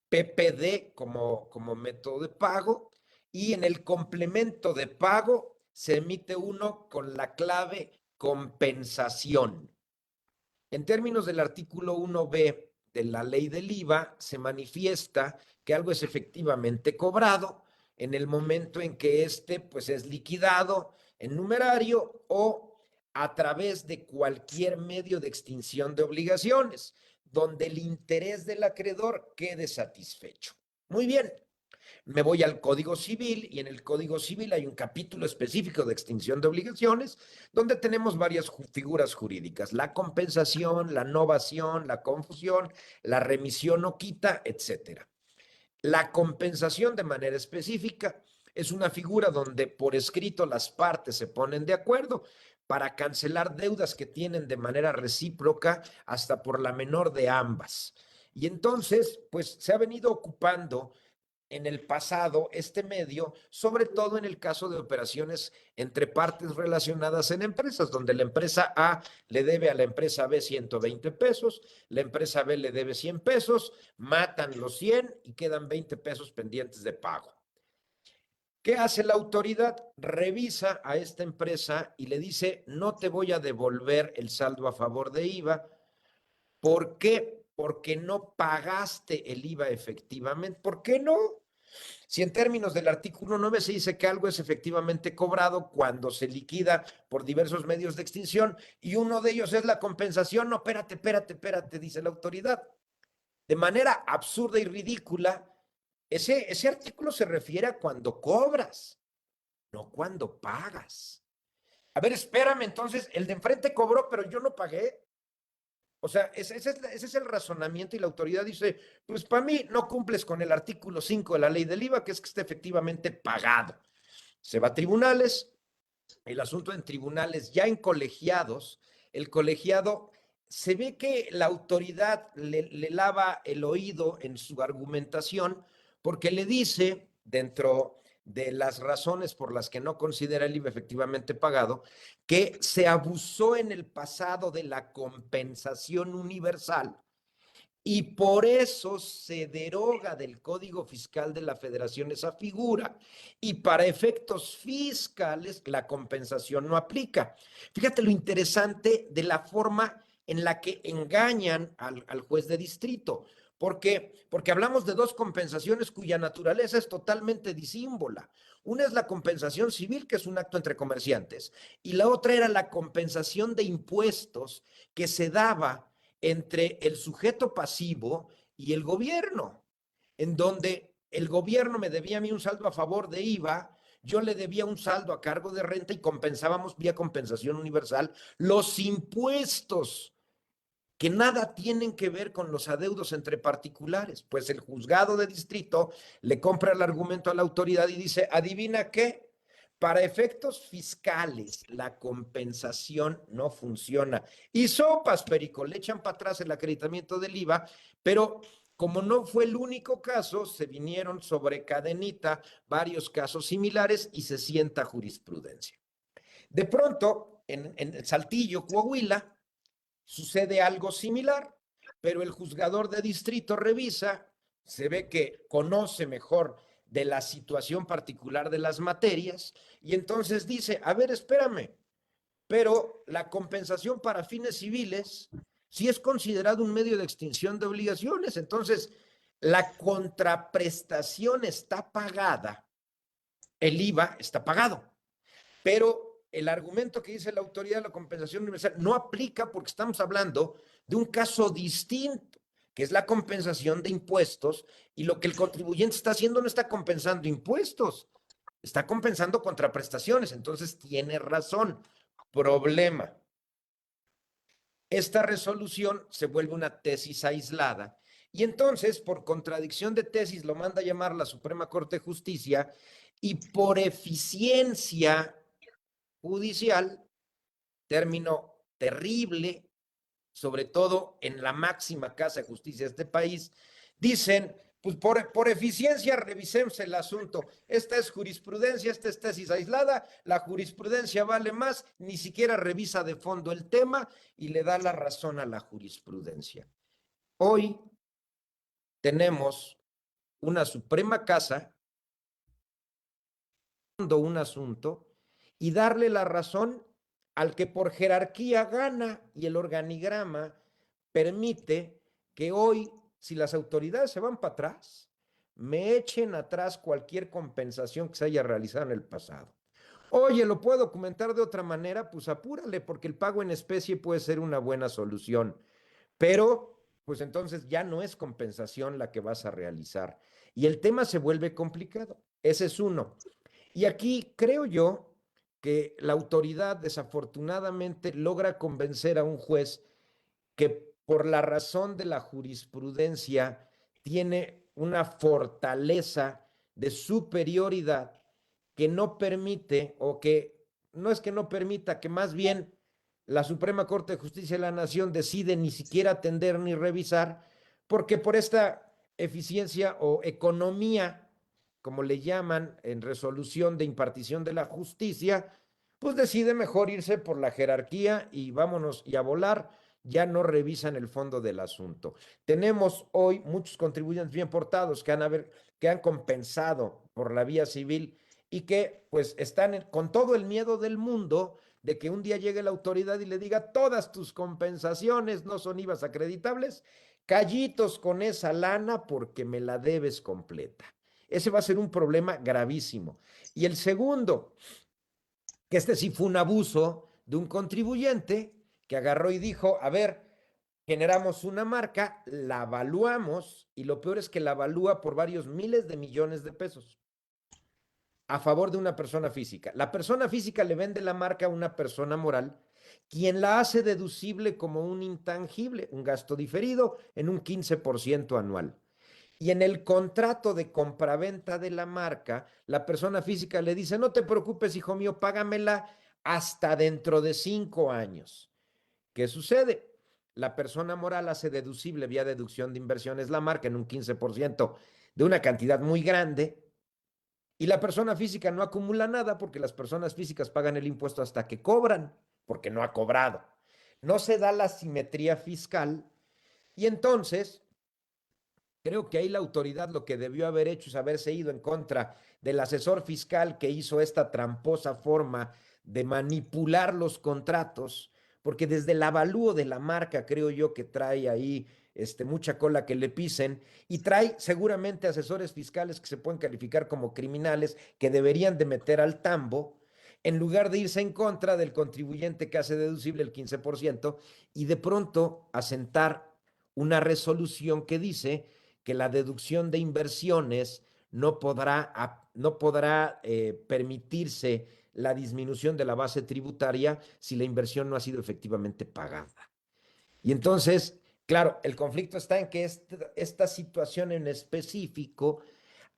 PPD como método de pago y en el complemento de pago se emite uno con la clave compensación. En términos del artículo 1B de la ley del IVA, se manifiesta que algo es efectivamente cobrado en el momento en que éste pues es liquidado en numerario o a través de cualquier medio de extinción de obligaciones, donde el interés del acreedor quede satisfecho. Muy bien, me voy al Código Civil y en el Código Civil hay un capítulo específico de extinción de obligaciones donde tenemos varias figuras jurídicas, la compensación, la novación, la confusión, la remisión o quita, etcétera. La compensación de manera específica es una figura donde por escrito las partes se ponen de acuerdo para cancelar deudas que tienen de manera recíproca hasta por la menor de ambas. Y entonces, pues se ha venido ocupando en el pasado este medio, sobre todo en el caso de operaciones entre partes relacionadas en empresas, donde la empresa A le debe a la empresa B 120 pesos, la empresa B le debe 100 pesos, matan los 100 y quedan 20 pesos pendientes de pago. ¿Qué hace la autoridad? Revisa a esta empresa y le dice, no te voy a devolver el saldo a favor de IVA. ¿Por qué? Porque no pagaste el IVA efectivamente. ¿Por qué no? Si en términos del artículo 9 se dice que algo es efectivamente cobrado cuando se liquida por diversos medios de extinción y uno de ellos es la compensación, no, espérate, dice la autoridad. De manera absurda y ridícula, ese artículo se refiere a cuando cobras, no cuando pagas. A ver, espérame, entonces, el de enfrente cobró, pero yo no pagué. O sea, ese es el razonamiento y la autoridad dice, pues para mí no cumples con el artículo 5 de la ley del IVA, que es que esté efectivamente pagado. Se va a tribunales, el asunto en tribunales ya en colegiados, el colegiado se ve que la autoridad le lava el oído en su argumentación porque le dice dentro de las razones por las que no considera el IVA efectivamente pagado, que se abusó en el pasado de la compensación universal y por eso se deroga del Código Fiscal de la Federación esa figura y para efectos fiscales la compensación no aplica. Fíjate lo interesante de la forma en la que engañan al juez de distrito. ¿Por qué? Porque hablamos de dos compensaciones cuya naturaleza es totalmente disímbola. Una es la compensación civil, que es un acto entre comerciantes, y la otra era la compensación de impuestos que se daba entre el sujeto pasivo y el gobierno, en donde el gobierno me debía a mí un saldo a favor de IVA, yo le debía un saldo a cargo de renta y compensábamos vía compensación universal los impuestos que nada tienen que ver con los adeudos entre particulares. Pues el juzgado de distrito le compra el argumento a la autoridad y dice, ¿adivina qué? Para efectos fiscales, la compensación no funciona. Y sopas, Perico, le echan para atrás el acreditamiento del IVA, pero como no fue el único caso, se vinieron sobre cadenita varios casos similares y se sienta jurisprudencia. De pronto, en Saltillo, Coahuila, sucede algo similar, pero el juzgador de distrito revisa, se ve que conoce mejor de la situación particular de las materias y entonces dice, a ver, espérame, pero la compensación para fines civiles sí es considerado un medio de extinción de obligaciones, entonces la contraprestación está pagada, el IVA está pagado, pero el argumento que dice la autoridad de la compensación universal no aplica porque estamos hablando de un caso distinto, que es la compensación de impuestos, y lo que el contribuyente está haciendo no está compensando impuestos, está compensando contraprestaciones, entonces tiene razón. Problema. Esta resolución se vuelve una tesis aislada y entonces, por contradicción de tesis, lo manda a llamar la Suprema Corte de Justicia y por eficiencia judicial, término terrible, sobre todo en la máxima casa de justicia de este país, dicen, pues por eficiencia revisemos el asunto. Esta es jurisprudencia, esta es tesis aislada, la jurisprudencia vale más, ni siquiera revisa de fondo el tema y le da la razón a la jurisprudencia. Hoy tenemos una Suprema Casa un asunto y darle la razón al que por jerarquía gana y el organigrama permite que hoy, si las autoridades se van para atrás, me echen atrás cualquier compensación que se haya realizado en el pasado. Oye, ¿lo puedo documentar de otra manera? Pues apúrale, porque el pago en especie puede ser una buena solución. Pero, pues entonces ya no es compensación la que vas a realizar. Y el tema se vuelve complicado. Ese es uno. Y aquí creo yo que la autoridad desafortunadamente logra convencer a un juez que por la razón de la jurisprudencia tiene una fortaleza de superioridad que no permite, o que no es que no permita, que más bien la Suprema Corte de Justicia de la Nación decide ni siquiera atender ni revisar, porque por esta eficiencia o economía, como le llaman en resolución de impartición de la justicia, pues decide mejor irse por la jerarquía y vámonos y a volar, ya no revisan el fondo del asunto. Tenemos hoy muchos contribuyentes bien portados que han compensado por la vía civil y que pues están con todo el miedo del mundo de que un día llegue la autoridad y le diga todas tus compensaciones no son IVAs acreditables, callitos con esa lana porque me la debes completa. Ese va a ser un problema gravísimo. Y el segundo, que este sí fue un abuso de un contribuyente que agarró y dijo, a ver, generamos una marca, la evaluamos y lo peor es que la evalúa por varios miles de millones de pesos a favor de una persona física. La persona física le vende la marca a una persona moral, quien la hace deducible como un intangible, un gasto diferido en un 15% anual. Y en el contrato de compraventa de la marca, la persona física le dice, no te preocupes, hijo mío, págamela hasta dentro de 5 años. ¿Qué sucede? La persona moral hace deducible vía deducción de inversiones la marca en un 15% de una cantidad muy grande, y la persona física no acumula nada porque las personas físicas pagan el impuesto hasta que cobran, porque no ha cobrado. No se da la simetría fiscal y entonces creo que ahí la autoridad lo que debió haber hecho es haberse ido en contra del asesor fiscal que hizo esta tramposa forma de manipular los contratos, porque desde el avalúo de la marca creo yo que trae ahí mucha cola que le pisen, y trae seguramente asesores fiscales que se pueden calificar como criminales, que deberían de meter al tambo, en lugar de irse en contra del contribuyente que hace deducible el 15% y de pronto asentar una resolución que dice que la deducción de inversiones no podrá permitirse la disminución de la base tributaria si la inversión no ha sido efectivamente pagada. Y entonces, claro, el conflicto está en que esta situación en específico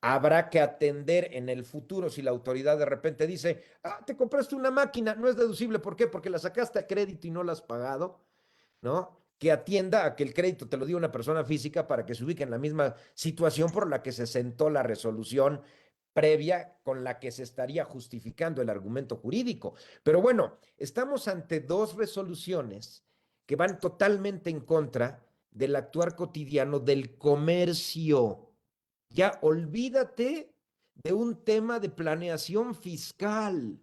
habrá que atender en el futuro si la autoridad de repente dice, te compraste una máquina, no es deducible, ¿por qué? Porque la sacaste a crédito y no la has pagado, ¿no? Que atienda a que el crédito te lo dio una persona física para que se ubique en la misma situación por la que se sentó la resolución previa con la que se estaría justificando el argumento jurídico. Pero bueno, estamos ante dos resoluciones que van totalmente en contra del actuar cotidiano del comercio. Ya olvídate de un tema de planeación fiscal.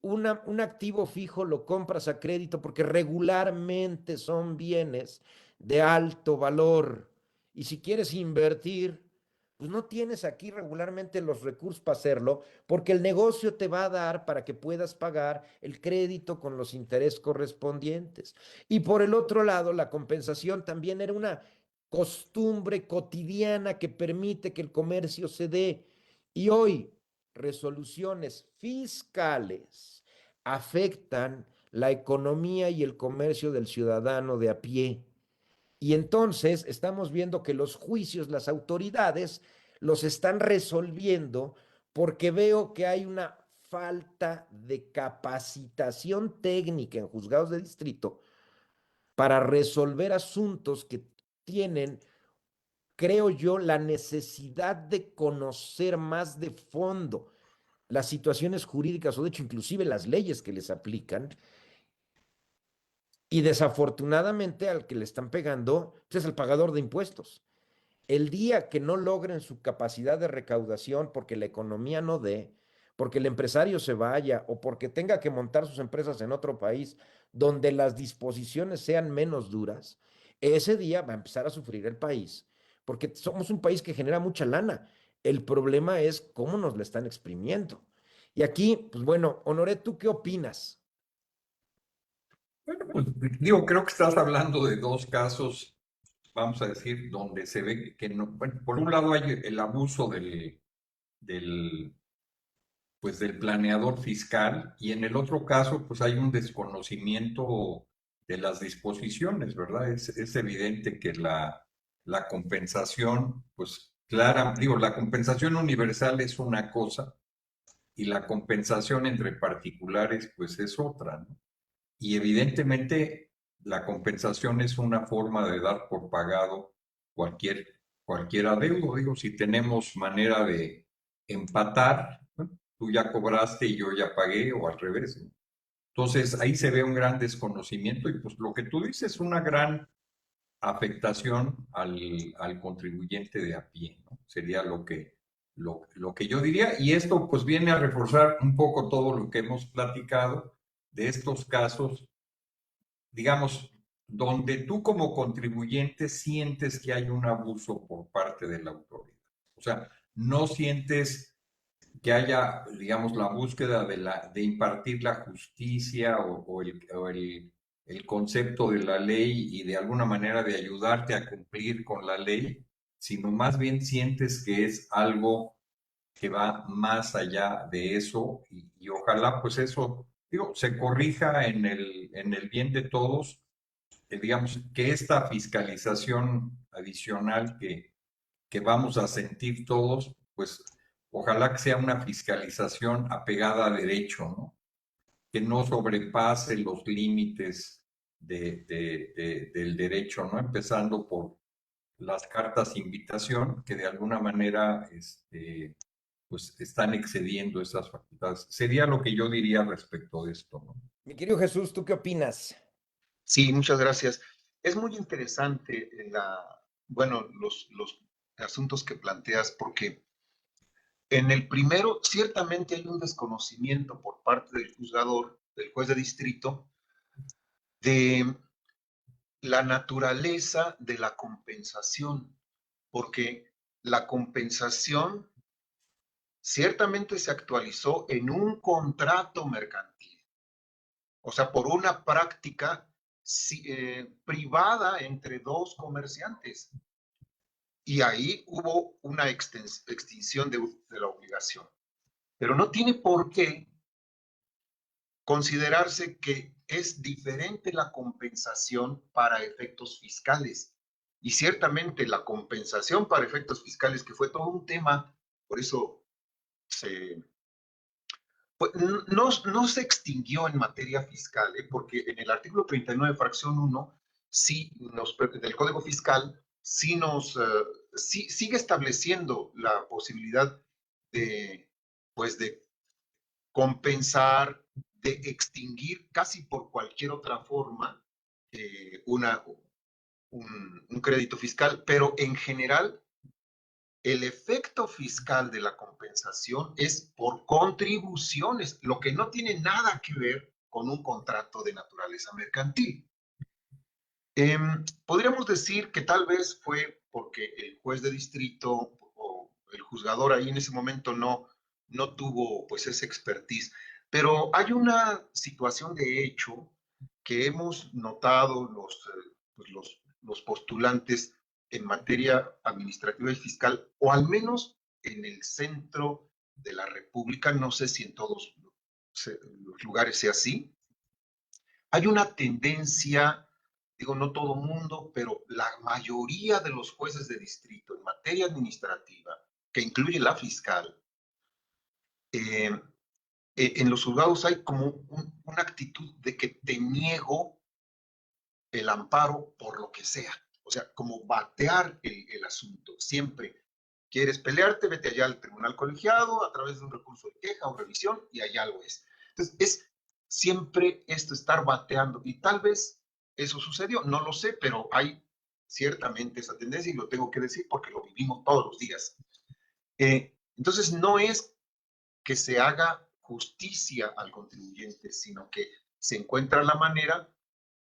Un activo fijo lo compras a crédito porque regularmente son bienes de alto valor. Y si quieres invertir, pues no tienes aquí regularmente los recursos para hacerlo, porque el negocio te va a dar para que puedas pagar el crédito con los intereses correspondientes. Y por el otro lado, la compensación también era una costumbre cotidiana que permite que el comercio se dé. Y hoy, resoluciones fiscales afectan la economía y el comercio del ciudadano de a pie. Y entonces estamos viendo que los juicios, las autoridades, los están resolviendo porque veo que hay una falta de capacitación técnica en juzgados de distrito para resolver asuntos que tienen, creo yo, la necesidad de conocer más de fondo las situaciones jurídicas o de hecho inclusive las leyes que les aplican. Y desafortunadamente al que le están pegando pues, es el pagador de impuestos. El día que no logren su capacidad de recaudación porque la economía no dé, porque el empresario se vaya o porque tenga que montar sus empresas en otro país donde las disposiciones sean menos duras, ese día va a empezar a sufrir el país, porque somos un país que genera mucha lana. El problema es cómo nos la están exprimiendo. Y aquí, pues bueno, Honoré, ¿tú qué opinas? Bueno, pues digo, creo que estás hablando de dos casos, vamos a decir, donde se ve que no, bueno, por un lado hay el abuso del, pues del planeador fiscal y en el otro caso, pues hay un desconocimiento de las disposiciones, ¿verdad? Es evidente que la compensación, pues clara, digo, la compensación universal es una cosa y la compensación entre particulares, pues es otra, ¿no? Y evidentemente la compensación es una forma de dar por pagado cualquier adeudo. Digo, si tenemos manera de empatar, bueno, tú ya cobraste y yo ya pagué o al revés, ¿no? Entonces ahí se ve un gran desconocimiento y pues lo que tú dices es una gran afectación al contribuyente de a pie, ¿no? Sería lo que yo diría. Y esto pues viene a reforzar un poco todo lo que hemos platicado de estos casos, digamos, donde tú como contribuyente sientes que hay un abuso por parte de la autoridad. O sea, no sientes que haya, digamos, la búsqueda de impartir la justicia el concepto de la ley y de alguna manera de ayudarte a cumplir con la ley, sino más bien sientes que es algo que va más allá de eso y ojalá pues eso, digo, se corrija en el bien de todos, digamos, que esta fiscalización adicional que vamos a sentir todos, pues ojalá que sea una fiscalización apegada a derecho, ¿no? Que no sobrepase los límites del derecho, ¿no? Empezando por las cartas de invitación, que de alguna manera pues están excediendo esas facultades. Sería lo que yo diría respecto de esto, ¿no? Mi querido Jesús, ¿tú qué opinas? Sí, muchas gracias. Es muy interesante bueno, los asuntos que planteas, porque en el primero ciertamente hay un desconocimiento por parte del juzgador, del juez de distrito, de la naturaleza de la compensación, porque la compensación ciertamente se actualizó en un contrato mercantil, o sea, por una práctica privada entre dos comerciantes. Y ahí hubo una extinción de la obligación. Pero no tiene por qué considerarse que es diferente la compensación para efectos fiscales. Y ciertamente la compensación para efectos fiscales, que fue todo un tema, por eso pues, no se extinguió en materia fiscal, porque en el artículo 39, fracción 1, sí del Código Fiscal, sí sigue estableciendo la posibilidad pues de compensar, de extinguir casi por cualquier otra forma un crédito fiscal, pero en general el efecto fiscal de la compensación es por contribuciones, lo que no tiene nada que ver con un contrato de naturaleza mercantil. Podríamos decir que tal vez fue porque el juez de distrito o el juzgador ahí en ese momento no tuvo pues esa expertise, pero hay una situación de hecho que hemos notado pues, los postulantes en materia administrativa y fiscal, o al menos en el centro de la República, no sé si en todos los lugares sea así. Hay una tendencia, digo, no todo mundo, pero la mayoría de los jueces de distrito en materia administrativa, que incluye la fiscal, en los juzgados hay como una actitud de que te niego el amparo por lo que sea. O sea, como batear el asunto. Siempre quieres pelearte, vete allá al tribunal colegiado a través de un recurso de queja o revisión y allá lo es. Entonces, es siempre esto, estar bateando. Y tal vez eso sucedió, no lo sé, pero hay ciertamente esa tendencia y lo tengo que decir porque lo vivimos todos los días. Entonces, no es que se haga justicia al contribuyente, sino que se encuentra la manera,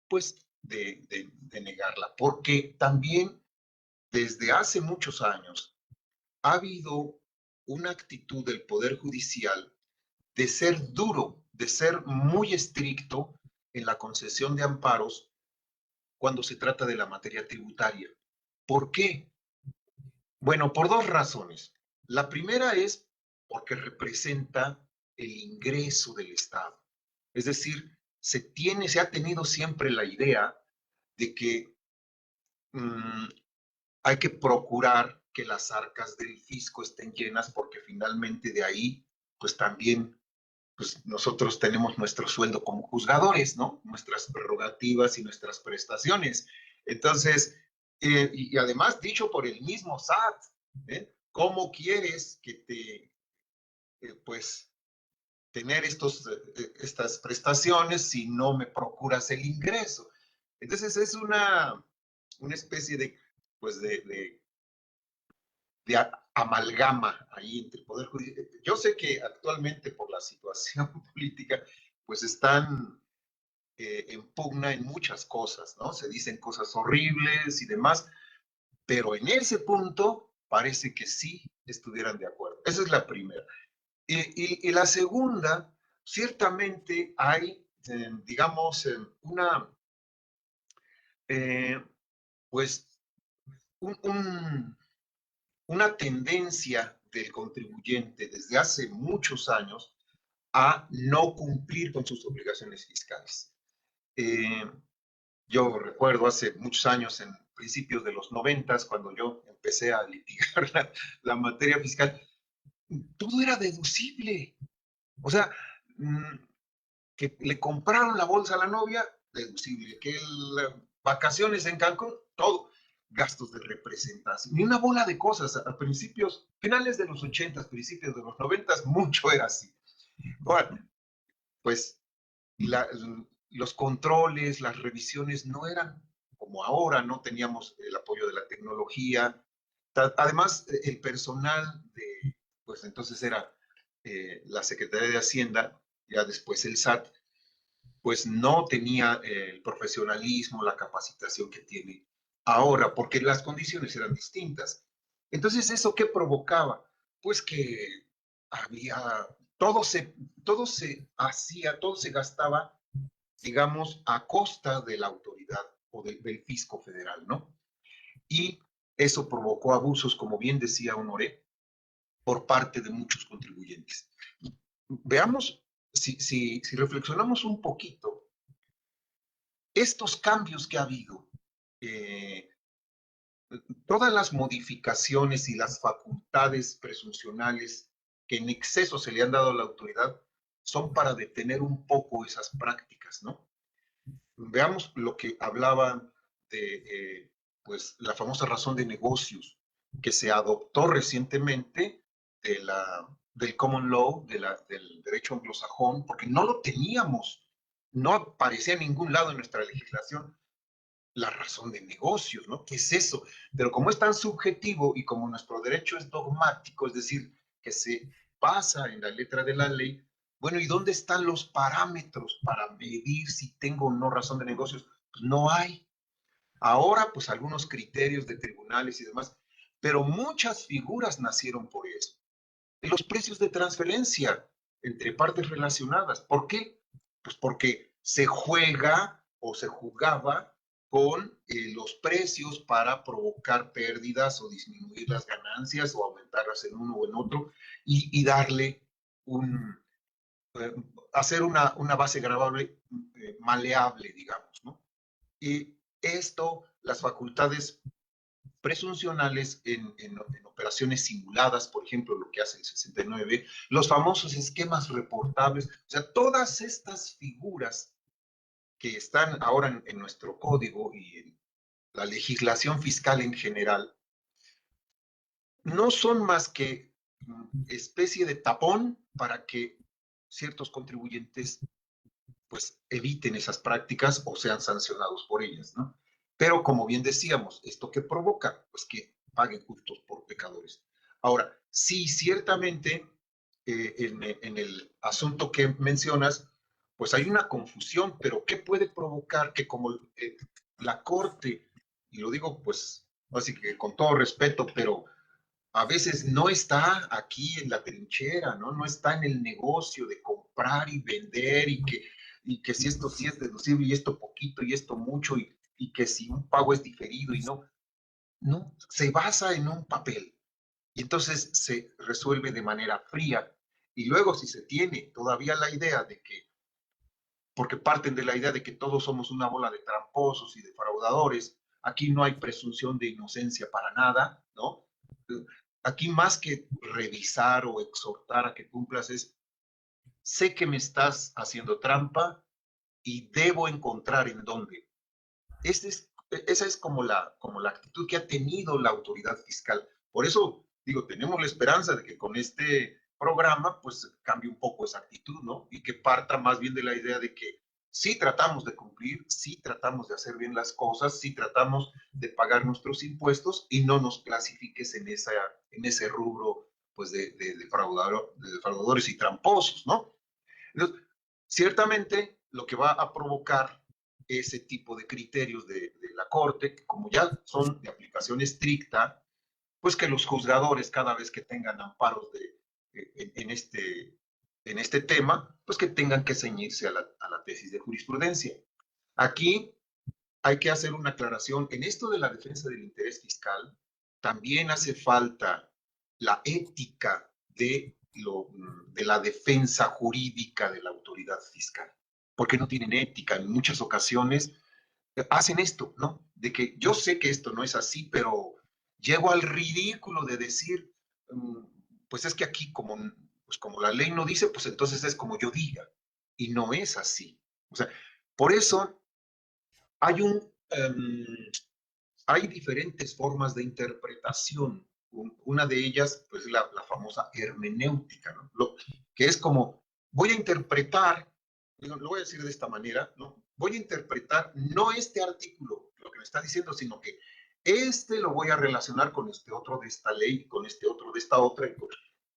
pues, de negarla. Porque también desde hace muchos años ha habido una actitud del Poder Judicial de ser duro, de ser muy estricto en la concesión de amparos cuando se trata de la materia tributaria. ¿Por qué? Bueno, por dos razones. La primera es porque representa el ingreso del Estado. Es decir, se ha tenido siempre la idea de que hay que procurar que las arcas del fisco estén llenas porque finalmente de ahí, pues también, pues nosotros tenemos nuestro sueldo como juzgadores, ¿no? Nuestras prerrogativas y nuestras prestaciones. Entonces, y además dicho por el mismo SAT, ¿cómo quieres que pues, tener estas prestaciones si no me procuras el ingreso? Entonces es una especie de, pues de amalgama ahí entre el Poder Judicial. Yo sé que actualmente por la situación política, pues están en pugna en muchas cosas, ¿no? Se dicen cosas horribles y demás, pero en ese punto parece que sí estuvieran de acuerdo. Esa es la primera. Y la segunda, ciertamente hay, digamos, pues, una tendencia del contribuyente desde hace muchos años a no cumplir con sus obligaciones fiscales. Yo recuerdo hace muchos años, en principios de los 90, cuando yo empecé a litigar la materia fiscal, todo era deducible. O sea, que le compraron la bolsa a la novia, deducible. Que vacaciones en Cancún, todo. Gastos de representación, y una bola de cosas. A principios, finales de los 80, principios de los 90, mucho era así. Bueno, pues los controles, las revisiones no eran como ahora, no teníamos el apoyo de la tecnología. Además, el personal pues entonces era la Secretaría de Hacienda, ya después el SAT, pues no tenía el profesionalismo, la capacitación que tiene ahora, porque las condiciones eran distintas. Entonces, ¿eso qué provocaba? Pues que había, todo se hacía, todo se gastaba, digamos, a costa de la autoridad o del fisco federal, ¿no? Y eso provocó abusos, como bien decía Honoré, por parte de muchos contribuyentes. Veamos, si reflexionamos un poquito, estos cambios que ha habido, todas las modificaciones y las facultades presuncionales que en exceso se le han dado a la autoridad son para detener un poco esas prácticas, ¿no? Veamos lo que hablaba de pues, la famosa razón de negocios que se adoptó recientemente del common law, del derecho anglosajón, porque no lo teníamos, no aparecía en ningún lado en nuestra legislación la razón de negocios, ¿no? ¿Qué es eso? Pero como es tan subjetivo y como nuestro derecho es dogmático, es decir, que se basa en la letra de la ley, bueno, ¿y dónde están los parámetros para medir si tengo o no razón de negocios? Pues no hay. Ahora, pues algunos criterios de tribunales y demás, pero muchas figuras nacieron por eso. Los precios de transferencia entre partes relacionadas. ¿Por qué? Pues porque se juega o se jugaba con los precios para provocar pérdidas o disminuir las ganancias o aumentarlas en uno o en otro y darle hacer una base gravable maleable, digamos, ¿no? Y esto, las facultades presuncionales en operaciones simuladas, por ejemplo, lo que hace el 69, los famosos esquemas reportables, o sea, todas estas figuras que están ahora en nuestro código y en la legislación fiscal en general, no son más que especie de tapón para que ciertos contribuyentes pues eviten esas prácticas o sean sancionados por ellas, ¿no? Pero como bien decíamos, ¿esto qué provoca? Pues que paguen justos por pecadores. Ahora, sí, ciertamente, en el asunto que mencionas, pues hay una confusión, pero ¿qué puede provocar que como la Corte, y lo digo pues Así que con todo respeto, pero a veces no está aquí en la trinchera, ¿no? No está en el negocio de comprar y vender y que si esto sí es deducible y esto poquito y esto mucho y que si un pago es diferido y no, no, se basa en un papel y entonces se resuelve de manera fría. Y luego si se tiene todavía la idea de que, porque parten de la idea de que todos somos una bola de tramposos y defraudadores, aquí no hay presunción de inocencia para nada, ¿no? Aquí más que revisar o exhortar a que cumplas es, sé que me estás haciendo trampa y debo encontrar en dónde. Esa es como la actitud que ha tenido la autoridad fiscal. Por eso, digo, tenemos la esperanza de que con este programa, pues cambie un poco esa actitud, ¿no? Y que parta más bien de la idea de que sí tratamos de cumplir, sí tratamos de hacer bien las cosas, sí tratamos de pagar nuestros impuestos y no nos clasifiques en ese rubro, pues, de defraudadores y tramposos, ¿no? Entonces, ciertamente, lo que va a provocar ese tipo de criterios de la Corte, que como ya son de aplicación estricta, pues que los juzgadores cada vez que tengan amparos en este tema, pues que tengan que ceñirse a la tesis de jurisprudencia. Aquí hay que hacer una aclaración. En esto de la defensa del interés fiscal, también hace falta la ética de la defensa jurídica de la autoridad fiscal, porque no tienen ética. En muchas ocasiones hacen esto, ¿no? De que yo sé que esto no es así, pero llego al ridículo de decir, pues es que aquí pues como la ley no dice, pues entonces es como yo diga. Y no es así. O sea, por eso hay hay diferentes formas de interpretación. Una de ellas, pues, es la famosa hermenéutica, ¿no? Que es como, voy a interpretar, lo voy a decir de esta manera, ¿no? Voy a interpretar no este artículo, lo que me está diciendo, sino que este lo voy a relacionar con este otro de esta ley, con este otro de esta otra.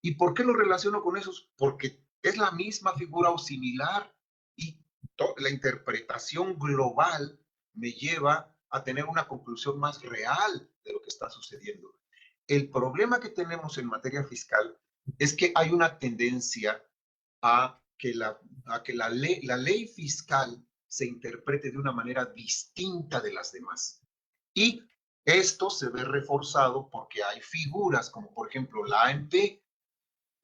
¿Y por qué lo relaciono con esos? Porque es la misma figura o similar y la interpretación global me lleva a tener una conclusión más real de lo que está sucediendo. El problema que tenemos en materia fiscal es que hay una tendencia a que la ley fiscal se interprete de una manera distinta de las demás. Y esto se ve reforzado porque hay figuras como por ejemplo la AMP,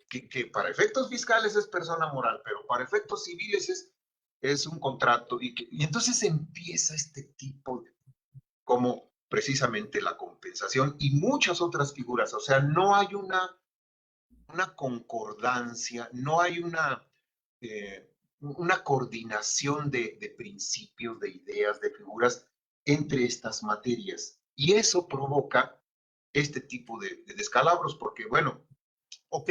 que para efectos fiscales es persona moral, pero para efectos civiles es un contrato. Y entonces empieza este tipo de, como precisamente la compensación y muchas otras figuras. O sea, no hay una concordancia, no hay una coordinación de principios, de ideas, de figuras entre estas materias. Y eso provoca este tipo de descalabros, porque, bueno, ok,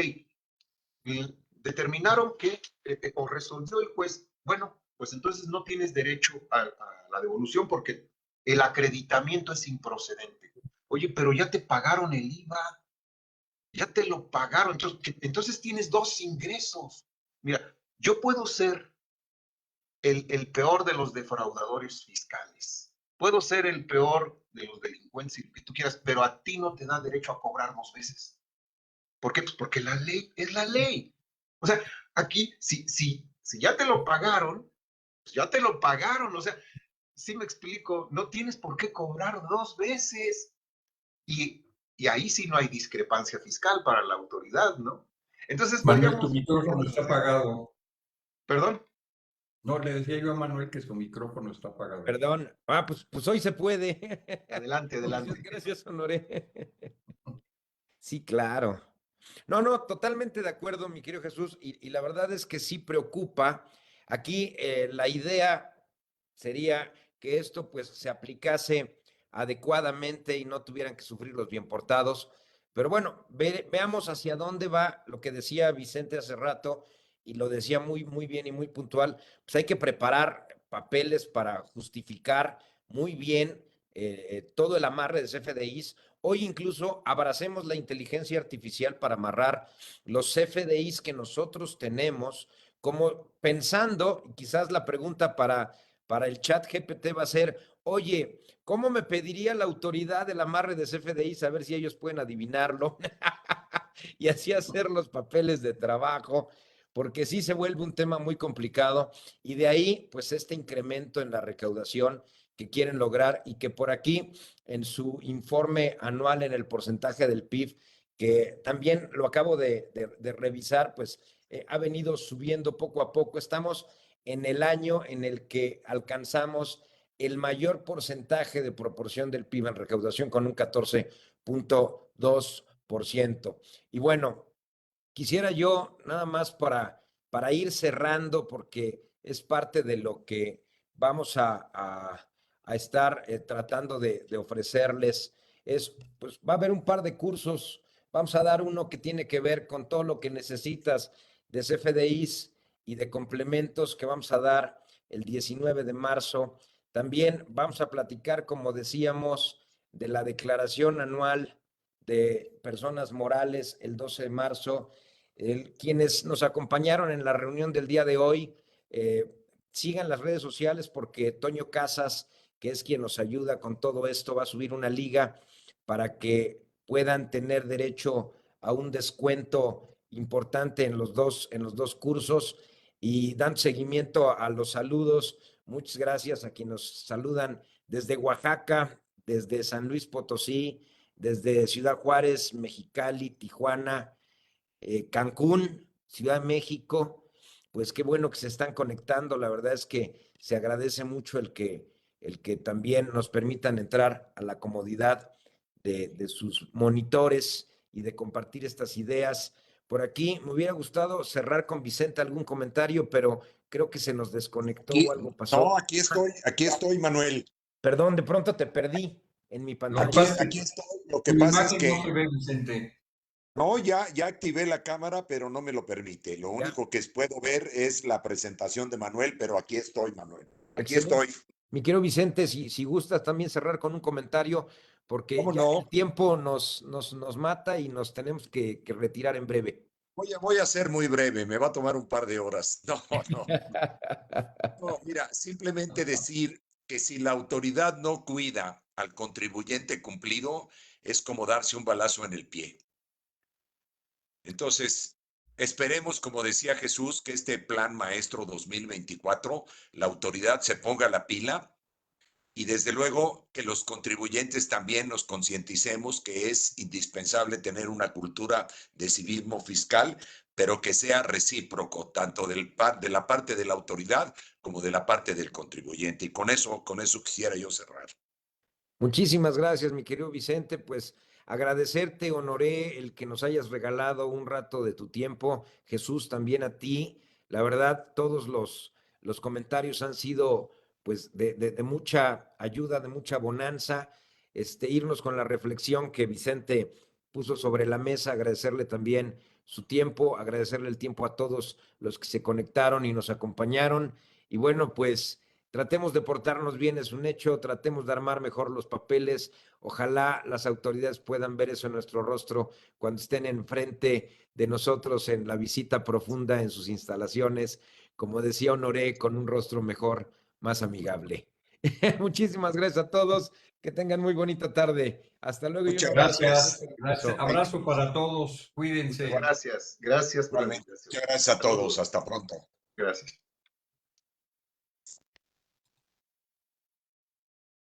determinaron que, o resolvió el juez, bueno, pues entonces no tienes derecho a la devolución porque el acreditamiento es improcedente. Oye, pero ya te pagaron el IVA, ya te lo pagaron, entonces tienes dos ingresos. Mira, yo puedo ser el peor de los defraudadores fiscales, puedo ser el peor de los delincuentes, y que tú quieras, pero a ti no te da derecho a cobrar dos veces. ¿Por qué? Pues porque la ley es la ley. O sea, aquí, si ya te lo pagaron, pues ya te lo pagaron. O sea, sí me explico, no tienes por qué cobrar dos veces. Y ahí sí no hay discrepancia fiscal para la autoridad, ¿no? Entonces Manuel, tu veríamos... micrófono está apagado. ¿Perdón? No, le decía yo a Manuel que su micrófono está apagado. Perdón. Pues hoy se puede. Adelante, Muchas adelante. gracias, Honoré. Sí, claro. No, totalmente de acuerdo, mi querido Jesús. Y la verdad es que sí preocupa. Aquí la idea sería que esto pues se aplicase adecuadamente y no tuvieran que sufrir los bien portados. Pero bueno, veamos hacia dónde va lo que decía Vicente hace rato y lo decía muy bien y muy puntual. Pues hay que preparar papeles para justificar muy bien todo el amarre de CFDIs. Hoy incluso abracemos la inteligencia artificial para amarrar los CFDIs que nosotros tenemos, como pensando, quizás la pregunta para el chat GPT va a ser, Oye, ¿cómo me pediría la autoridad del amarre de CFDI saber si ellos pueden adivinarlo? Y así hacer los papeles de trabajo, porque sí se vuelve un tema muy complicado. Y de ahí, pues, este incremento en la recaudación que quieren lograr y que por aquí, en su informe anual en el porcentaje del PIB, que también lo acabo de revisar, pues ha venido subiendo poco a poco. Estamos en el año en el que alcanzamos el mayor porcentaje de proporción del PIB en recaudación con un 14.2%. Y bueno, quisiera yo nada más para ir cerrando, porque es parte de lo que vamos a estar tratando de ofrecerles, pues va a haber un par de cursos, vamos a dar uno que tiene que ver con todo lo que necesitas de CFDIs y de complementos que vamos a dar el 19 de marzo. También vamos a platicar, como decíamos, de la declaración anual de personas morales el 12 de marzo. Quienes nos acompañaron en la reunión del día de hoy, sigan las redes sociales porque Toño Casas, que es quien nos ayuda con todo esto, va a subir una liga para que puedan tener derecho a un descuento importante en los dos cursos. Y dando seguimiento a los saludos, muchas gracias a quienes nos saludan desde Oaxaca, desde San Luis Potosí, desde Ciudad Juárez, Mexicali, Tijuana, Cancún, Ciudad de México. Pues qué bueno que se están conectando. La verdad es que se agradece mucho el que también nos permitan entrar a la comodidad de sus monitores y de compartir estas ideas. Por aquí me hubiera gustado cerrar con Vicente algún comentario, pero creo que se nos desconectó o algo pasó. No, aquí estoy, Manuel. Perdón, de pronto te perdí en mi Lo que pantalla. pasa es que Aquí estoy. Lo que tu pasa es imagen que no se ve, Vicente. no, ya activé la cámara, pero no me lo permite. Lo Ya. único que puedo ver es la presentación de Manuel, pero aquí estoy, Manuel. Aquí Excelente. estoy. Mi querido Vicente, si gustas también cerrar con un comentario, porque ¿Cómo ya no? el tiempo nos mata y nos tenemos que retirar en breve. Voy a ser muy breve, me va a tomar un par de horas. No, mira, simplemente decir que si la autoridad no cuida al contribuyente cumplido, es como darse un balazo en el pie. Entonces, esperemos, como decía Jesús, que este plan maestro 2024, la autoridad se ponga la pila y desde luego que los contribuyentes también nos concienticemos que es indispensable tener una cultura de civismo fiscal, pero que sea recíproco, tanto de la parte de la autoridad como de la parte del contribuyente. Y con eso quisiera yo cerrar. Muchísimas gracias, mi querido Vicente. Pues agradecerte, Honoré, el que nos hayas regalado un rato de tu tiempo. Jesús, también a ti. La verdad, todos los comentarios han sido pues de mucha ayuda, de mucha bonanza. Irnos con la reflexión que Vicente puso sobre la mesa, agradecerle también su tiempo, agradecerle el tiempo a todos los que se conectaron y nos acompañaron. Y bueno, pues tratemos de portarnos bien, es un hecho, tratemos de armar mejor los papeles. Ojalá las autoridades puedan ver eso en nuestro rostro cuando estén enfrente de nosotros en la visita profunda en sus instalaciones, como decía Honoré, con un rostro mejor, más amigable. Muchísimas gracias a todos, que tengan muy bonita tarde. Hasta luego. Muchas Gracias. gracias. Abrazo para todos. Cuídense. Gracias por la Igualmente, invitación. muchas gracias a todos. Hasta pronto. Gracias.